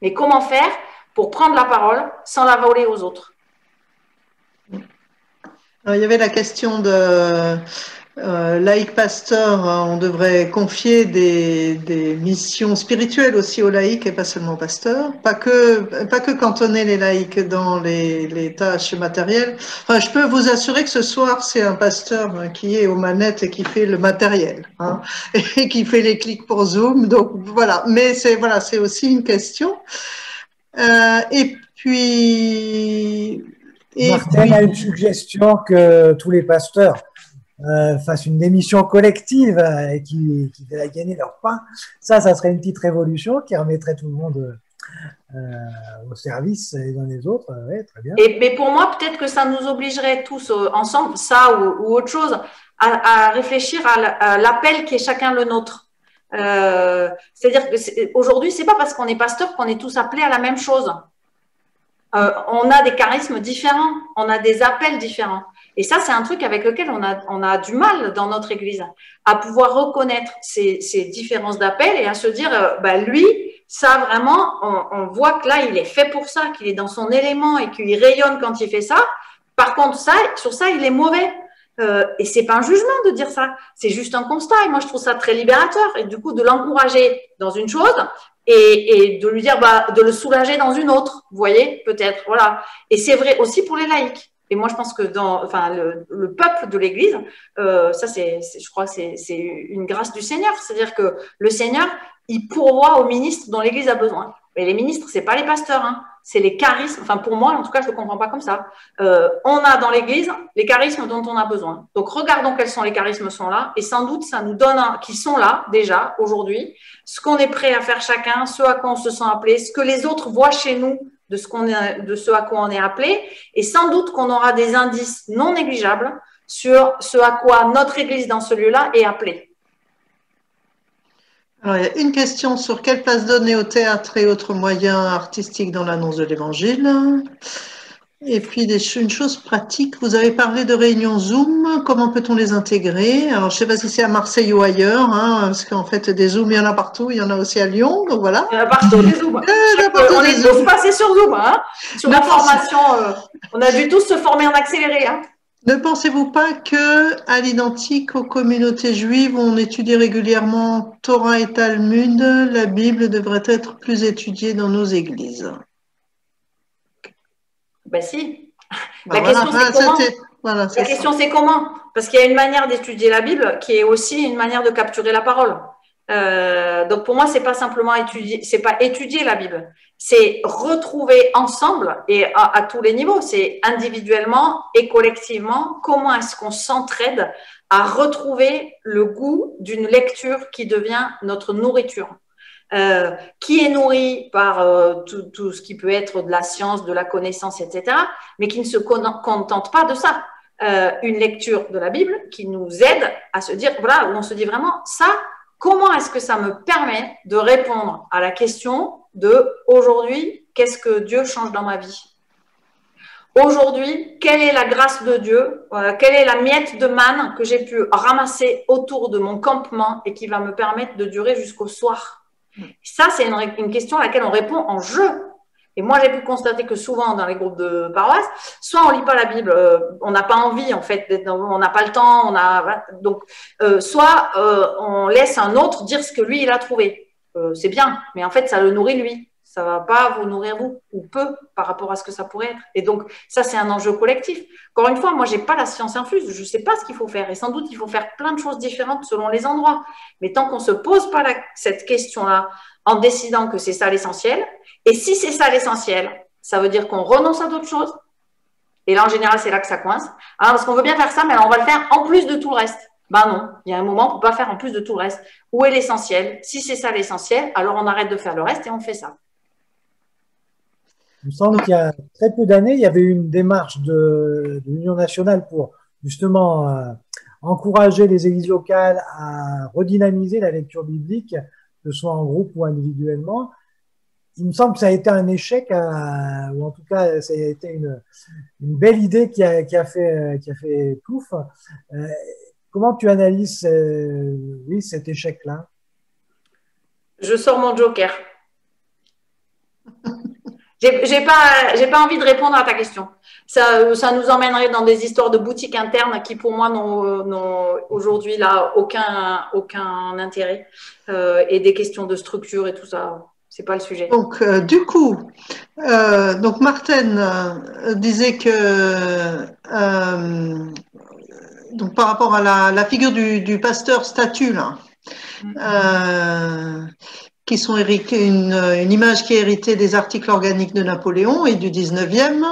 Mais comment faire pour prendre la parole sans la voler aux autres? Alors, il y avait la question de laïcs pasteurs, on devrait confier des missions spirituelles aussi aux laïcs et pas seulement aux pasteurs, pas que cantonner les laïcs dans les tâches matérielles. Enfin, je peux vous assurer que ce soir, c'est un pasteur qui est aux manettes et qui fait le matériel, hein, et qui fait les clics pour Zoom. Donc voilà, mais c'est aussi une question. Et puis Martin a une suggestion que tous les pasteurs fassent une démission collective et qui va gagner leur pain. Ça serait une petite révolution qui remettrait tout le monde au service les uns des autres. Ouais, très bien. Mais pour moi, peut-être que ça nous obligerait tous ensemble, ça ou autre chose, à réfléchir à l'appel qui est chacun le nôtre. C'est-à-dire que aujourd'hui, c'est pas parce qu'on est pasteur qu'on est tous appelés à la même chose. On a des charismes différents, on a des appels différents. Et ça, c'est un truc avec lequel on a du mal dans notre Église, à pouvoir reconnaître ces différences d'appels et à se dire, lui, ça vraiment, on voit que là, il est fait pour ça, qu'il est dans son élément et qu'il rayonne quand il fait ça. Par contre, sur ça, il est mauvais. Et c'est pas un jugement de dire ça, c'est juste un constat. Et moi, je trouve ça très libérateur. Et du coup, de l'encourager dans une chose et de lui dire, de le soulager dans une autre. Vous voyez, peut-être, voilà. Et c'est vrai aussi pour les laïcs. Et moi, je pense que le peuple de l'Église, je crois que c'est une grâce du Seigneur. C'est-à-dire que le Seigneur, il pourvoit aux ministres dont l'Église a besoin. Mais les ministres, c'est pas les pasteurs, hein. C'est les charismes. Enfin, pour moi, en tout cas, je le comprends pas comme ça. On a dans l'Église les charismes dont on a besoin. Donc, regardons quels sont les charismes sont là. Et sans doute, ça nous donne qui sont là déjà aujourd'hui, ce qu'on est prêt à faire chacun, ce à quoi on se sent appelé, ce que les autres voient chez nous de ce à quoi on est appelé. Et sans doute qu'on aura des indices non négligeables sur ce à quoi notre Église dans ce lieu-là est appelée. Alors, il y a une question sur quelle place donner au théâtre et autres moyens artistiques dans l'annonce de l'Évangile. Et puis, une chose pratique, vous avez parlé de réunions Zoom, comment peut-on les intégrer? Alors, je ne sais pas si c'est à Marseille ou ailleurs, hein, parce qu'en fait, des Zooms, il y en a partout, il y en a aussi à Lyon, donc voilà. Il y en a partout des Zooms. On est tous passés sur Zoom, hein, sur la formation. On a dû tous se former en accéléré, hein. Ne pensez-vous pas que, à l'identique aux communautés juives où on étudie régulièrement Torah et Talmud, la Bible devrait être plus étudiée dans nos églises? Ben si. La question, c'est comment? La question, c'est comment? Parce qu'il y a une manière d'étudier la Bible qui est aussi une manière de capturer la parole. Donc pour moi, c'est pas simplement étudier la Bible, c'est retrouver ensemble et à tous les niveaux, c'est individuellement et collectivement, comment est-ce qu'on s'entraide à retrouver le goût d'une lecture qui devient notre nourriture, qui est nourrie par tout ce qui peut être de la science, de la connaissance, etc., mais qui ne se contente pas de ça. Une lecture de la Bible qui nous aide à se dire, voilà, où on se dit vraiment, ça, comment est-ce que ça me permet de répondre à la question de aujourd'hui, qu'est-ce que Dieu change dans ma vie? Aujourd'hui, quelle est la grâce de Dieu? Quelle est la miette de manne que j'ai pu ramasser autour de mon campement et qui va me permettre de durer jusqu'au soir? Ça, c'est une question à laquelle on répond en jeu. Et moi, j'ai pu constater que souvent, dans les groupes de paroisse, soit on lit pas la Bible, on n'a pas envie, en fait, on n'a pas le temps, donc, soit on laisse un autre dire ce que lui, il a trouvé. C'est bien, mais en fait, ça le nourrit lui. Ça va pas vous nourrir vous, ou peu, par rapport à ce que ça pourrait être. Et donc, ça, c'est un enjeu collectif. Encore une fois, moi, j'ai pas la science infuse, je sais pas ce qu'il faut faire. Et sans doute, il faut faire plein de choses différentes selon les endroits. Mais tant qu'on se pose pas cette question-là, en décidant que c'est ça l'essentiel, et si c'est ça l'essentiel, ça veut dire qu'on renonce à d'autres choses. Et là, en général, c'est là que ça coince. Alors, parce qu'on veut bien faire ça, mais alors on va le faire en plus de tout le reste. Ben non, il y a un moment, on ne peut pas faire en plus de tout le reste. Où est l'essentiel? Si c'est ça l'essentiel, alors on arrête de faire le reste et on fait ça. Il me semble qu'il y a très peu d'années, il y avait une démarche de l'Union nationale pour justement encourager les églises locales à redynamiser la lecture biblique, que ce soit en groupe ou individuellement. Il me semble que ça a été un échec, ou en tout cas, ça a été une belle idée qui a fait pouf. Comment tu analyses oui, cet échec-là? Je sors mon joker. J'ai pas envie de répondre à ta question. Ça nous emmènerait dans des histoires de boutiques internes qui, pour moi, n'ont aujourd'hui là aucun intérêt, et des questions de structure et tout ça. C'est pas le sujet. Donc, du coup, donc Martine disait que donc par rapport à la figure du pasteur statue là, qui sont hérités, une image qui est héritée des articles organiques de Napoléon et du 19e,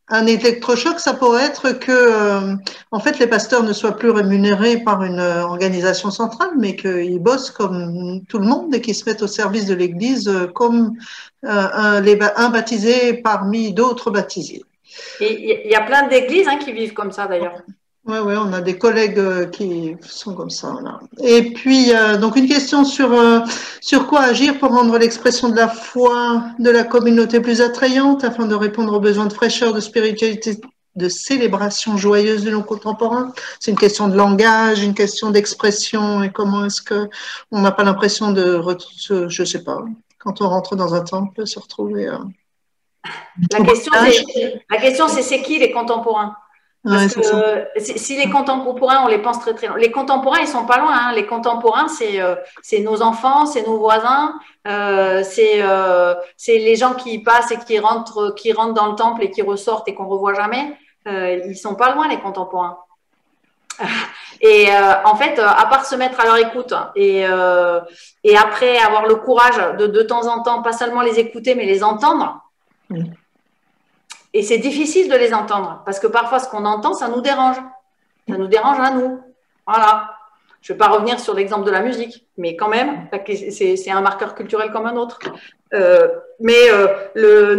un électrochoc, ça pourrait être que, en fait, les pasteurs ne soient plus rémunérés par une organisation centrale, mais qu'ils bossent comme tout le monde et qu'ils se mettent au service de l'Église comme un baptisé parmi d'autres baptisés. Et il y a plein d'églises qui vivent comme ça d'ailleurs. Oui, ouais, on a des collègues qui sont comme ça. Voilà. Et puis, donc une question sur quoi agir pour rendre l'expression de la foi de la communauté plus attrayante afin de répondre aux besoins de fraîcheur, de spiritualité, de célébration joyeuse de nos contemporains. C'est une question de langage, une question d'expression et comment est-ce que on n'a pas l'impression je sais pas, quand on rentre dans un temple, se retrouver. La question, c'est qui les contemporains? Parce que si les contemporains, on les pense très très loin. Les contemporains, ils sont pas loin. Les contemporains, c'est nos enfants, c'est nos voisins, c'est les gens qui passent et qui rentrent dans le temple et qui ressortent et qu'on revoit jamais. Ils sont pas loin, les contemporains. Et en fait, à part se mettre à leur écoute et après avoir le courage de temps en temps, pas seulement les écouter, mais les entendre. Et c'est difficile de les entendre parce que parfois, ce qu'on entend, ça nous dérange. Ça nous dérange à nous. Voilà. Je ne vais pas revenir sur l'exemple de la musique, mais quand même, c'est un marqueur culturel comme un autre. Mais le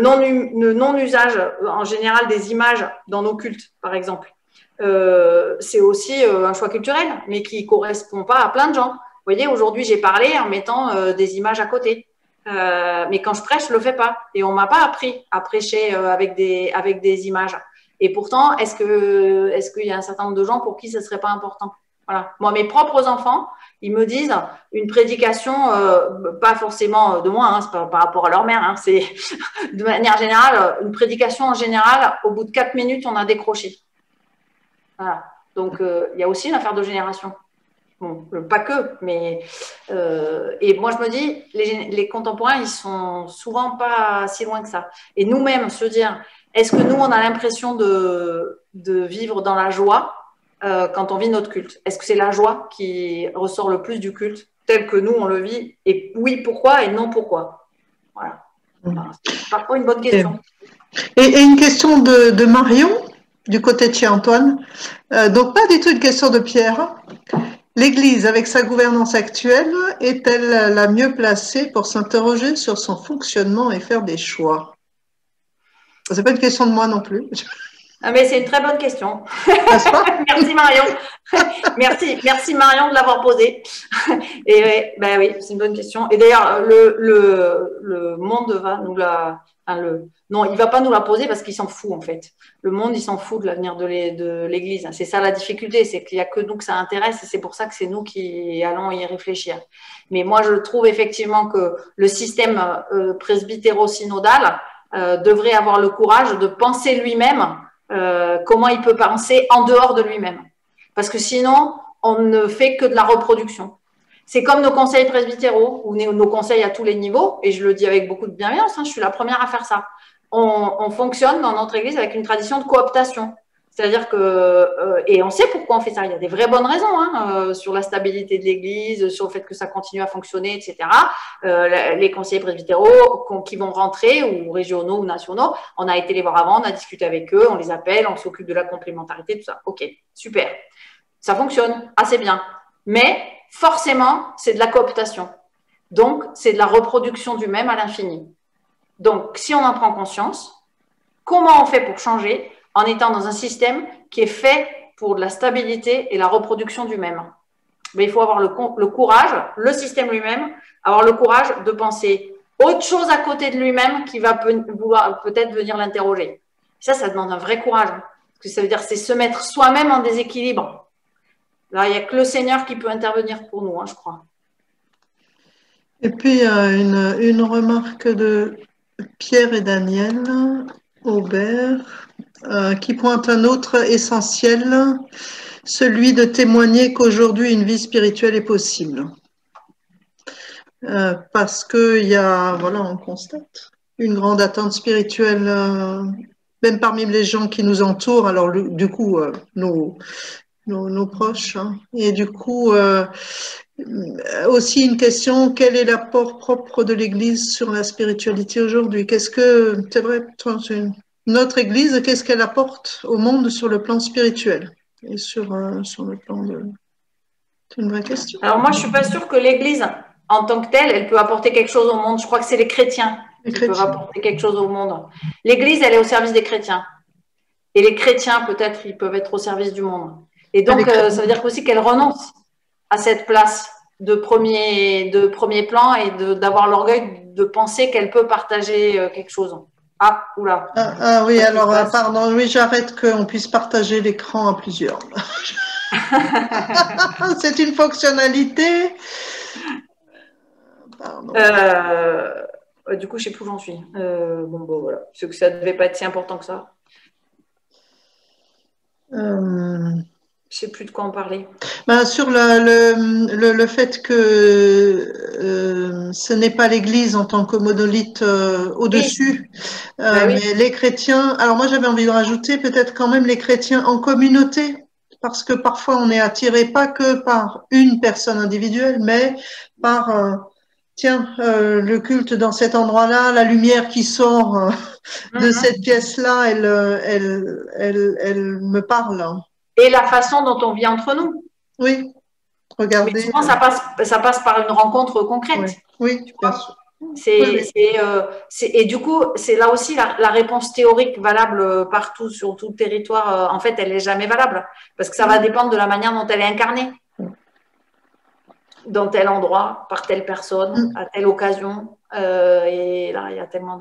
non-usage, en général, des images dans nos cultes, par exemple, c'est aussi un choix culturel, mais qui ne correspond pas à plein de gens. Vous voyez, aujourd'hui, j'ai parlé en mettant des images à côté. Mais quand je prêche, je le fais pas. Et on m'a pas appris à prêcher avec des images. Et pourtant, est-ce qu'il y a un certain nombre de gens pour qui ce serait pas important? Voilà. Moi, mes propres enfants, ils me disent une prédication, pas forcément de moi, c'est pas par rapport à leur mère, c'est de manière générale, une prédication en général, au bout de 4 minutes, on a décroché. Voilà. Donc, il y a aussi une affaire de génération. Bon, pas que, mais et moi je me dis, les contemporains, ils sont souvent pas si loin que ça. Et nous-mêmes, se dire, est-ce que nous, on a l'impression de vivre dans la joie quand on vit notre culte? Est-ce que c'est la joie qui ressort le plus du culte, tel que nous, on le vit? Et oui, pourquoi et non, pourquoi? Voilà. C'est parfois une bonne question. Et une question de Marion, du côté de chez Antoine. Donc, pas du tout une question de Pierre. L'Église, avec sa gouvernance actuelle, est-elle la mieux placée pour s'interroger sur son fonctionnement et faire des choix? Ce n'est pas une question de moi non plus. Ah, mais c'est une très bonne question. Merci Marion. Merci Marion de l'avoir posée. Et ben oui, c'est une bonne question. Et d'ailleurs, le monde va nous la... Non, il ne va pas nous la poser parce qu'il s'en fout en fait. Le monde, il s'en fout de l'avenir de l'Église. C'est ça la difficulté, c'est qu'il n'y a que nous que ça intéresse et c'est pour ça que c'est nous qui allons y réfléchir. Mais moi, je trouve effectivement que le système presbytéro-synodal devrait avoir le courage de penser lui-même comment il peut penser en dehors de lui-même. Parce que sinon, on ne fait que de la reproduction. C'est comme nos conseils presbytéraux ou nos conseils à tous les niveaux, et je le dis avec beaucoup de bienveillance, je suis la première à faire ça. On fonctionne dans notre Église avec une tradition de cooptation. C'est-à-dire que, et on sait pourquoi on fait ça, il y a des vraies bonnes raisons sur la stabilité de l'Église, sur le fait que ça continue à fonctionner, etc. Les conseillers presbytéraux qui vont rentrer, ou régionaux ou nationaux, on a été les voir avant, on a discuté avec eux, on les appelle, on s'occupe de la complémentarité, tout ça. Ok, super. Ça fonctionne assez bien. Mais forcément, c'est de la cooptation. Donc, c'est de la reproduction du même à l'infini. Donc, si on en prend conscience, comment on fait pour changer en étant dans un système qui est fait pour de la stabilité et la reproduction du même? Mais il faut avoir le courage, le système lui-même, avoir le courage de penser autre chose à côté de lui-même qui va vouloir peut-être venir l'interroger. Ça demande un vrai courage. Parce que ça veut dire c'est se mettre soi-même en déséquilibre. Là, il n'y a que le Seigneur qui peut intervenir pour nous, je crois. Et puis, une remarque de Pierre et Daniel Aubert qui pointe un autre essentiel, celui de témoigner qu'aujourd'hui une vie spirituelle est possible. Parce qu'il y a, voilà, on constate une grande attente spirituelle, même parmi les gens qui nous entourent, alors du coup, nos proches. Et du coup, aussi une question, quel est l'apport propre de l'Église sur la spiritualité aujourd'hui? C'est vrai, toi, notre Église, qu'est-ce qu'elle apporte au monde sur le plan spirituel et sur le plan de... C'est une vraie question. Alors moi, je suis pas sûre que l'Église, en tant que telle, elle peut apporter quelque chose au monde. Je crois que c'est les chrétiens qui peuvent apporter quelque chose au monde. L'Église, elle est au service des chrétiens. Et les chrétiens, peut-être, ils peuvent être au service du monde. Et donc, ça veut dire aussi qu'elle renonce à cette place de premier plan et d'avoir l'orgueil de penser qu'elle peut partager quelque chose. Ah, oula. Ah oui, alors, pardon, oui, j'arrête qu'on puisse partager l'écran à plusieurs. C'est une fonctionnalité. Pardon. Du coup, je ne sais plus où j'en suis. Bon, voilà. C'est que ça ne devait pas être si important que ça. Je ne sais plus de quoi en parler. Ben, sur le fait que ce n'est pas l'Église en tant que monolithe au-dessus, oui. Mais les chrétiens, alors moi j'avais envie de rajouter peut-être quand même les chrétiens en communauté, parce que parfois on est attiré pas que par une personne individuelle, mais par le culte dans cet endroit-là, la lumière qui sort de cette pièce-là, elle me parle. Et la façon dont on vit entre nous. Oui, regardez. Mais souvent, ça passe par une rencontre concrète. Oui, bien sûr. Et du coup, c'est là aussi la réponse théorique valable partout, sur tout le territoire. En fait, elle n'est jamais valable parce que ça va dépendre de la manière dont elle est incarnée. Dans tel endroit, par telle personne, à telle occasion. Et là, il y a tellement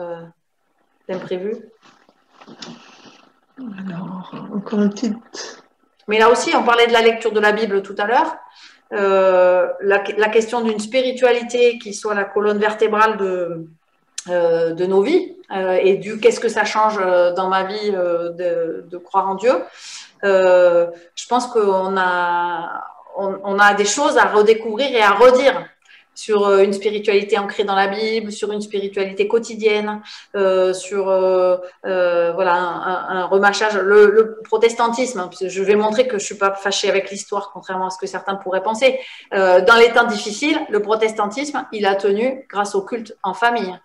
d'imprévus. Alors, encore une petite... Mais là aussi, on parlait de la lecture de la Bible tout à l'heure. La question d'une spiritualité qui soit la colonne vertébrale de nos vies et du qu'est-ce que ça change dans ma vie de croire en Dieu. Je pense qu'on a des choses à redécouvrir et à redire sur une spiritualité ancrée dans la Bible, sur une spiritualité quotidienne, sur voilà, un remâchage. Le protestantisme, je vais montrer que je ne suis pas fâchée avec l'histoire, contrairement à ce que certains pourraient penser. Dans les temps difficiles, le protestantisme, il a tenu grâce au culte en famille.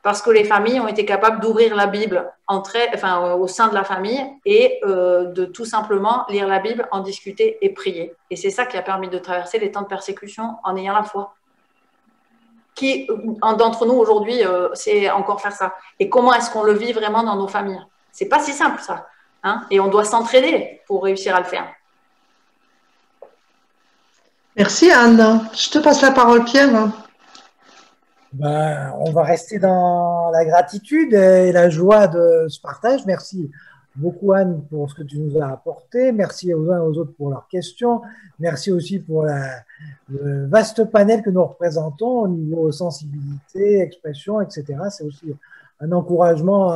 Parce que les familles ont été capables d'ouvrir la Bible au sein de la famille et de tout simplement lire la Bible, en discuter et prier. Et c'est ça qui a permis de traverser les temps de persécution en ayant la foi. Qui d'entre nous aujourd'hui sait encore faire ça? Et comment est-ce qu'on le vit vraiment dans nos familles? C'est pas si simple ça. Hein, et on doit s'entraider pour réussir à le faire. Merci Anne. Je te passe la parole, Pierre. Ben, on va rester dans la gratitude et la joie de ce partage. Merci beaucoup Anne pour ce que tu nous as apporté. Merci aux uns et aux autres pour leurs questions. Merci aussi pour le vaste panel que nous représentons au niveau sensibilité, expression, etc. C'est aussi un encouragement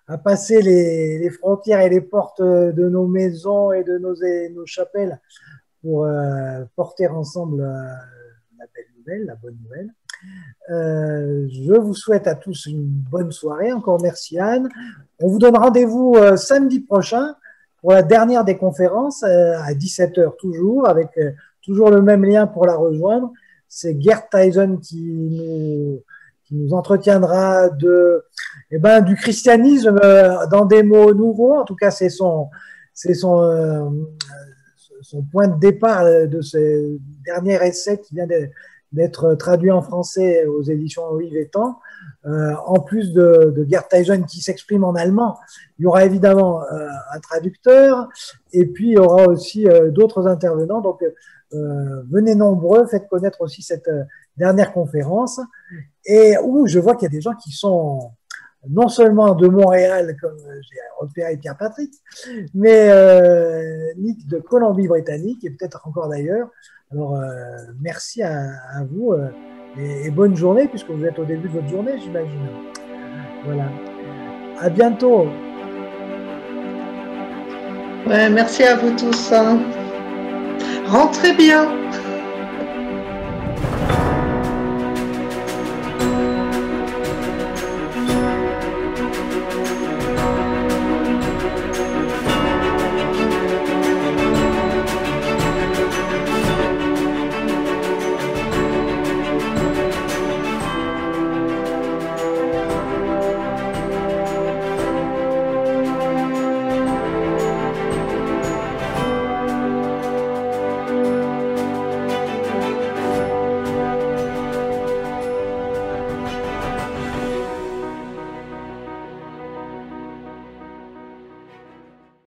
à passer les frontières et les portes de nos maisons et de nos chapelles pour porter ensemble la belle nouvelle, la bonne nouvelle. Je vous souhaite à tous une bonne soirée. Encore merci Anne. On vous donne rendez-vous samedi prochain pour la dernière des conférences à 17h toujours, avec toujours le même lien pour la rejoindre. C'est Gerd Theissen qui nous entretiendra du christianisme dans des mots nouveaux. En tout cas, c'est son point de départ de ce dernier essai qui vient d'être traduit en français aux éditions Louis Vuitton, en plus de Gerd Theissen qui s'exprime en allemand. Il y aura évidemment un traducteur et puis il y aura aussi d'autres intervenants. Donc, venez nombreux, faites connaître aussi cette dernière conférence. Et où je vois qu'il y a des gens qui sont non seulement de Montréal, comme j'ai repéré Pierre-Patrick, mais Nick de Colombie-Britannique et peut-être encore d'ailleurs. Alors, merci à vous et bonne journée, puisque vous êtes au début de votre journée, j'imagine. Voilà. À bientôt. Ouais, merci à vous tous. Hein. Rentrez bien.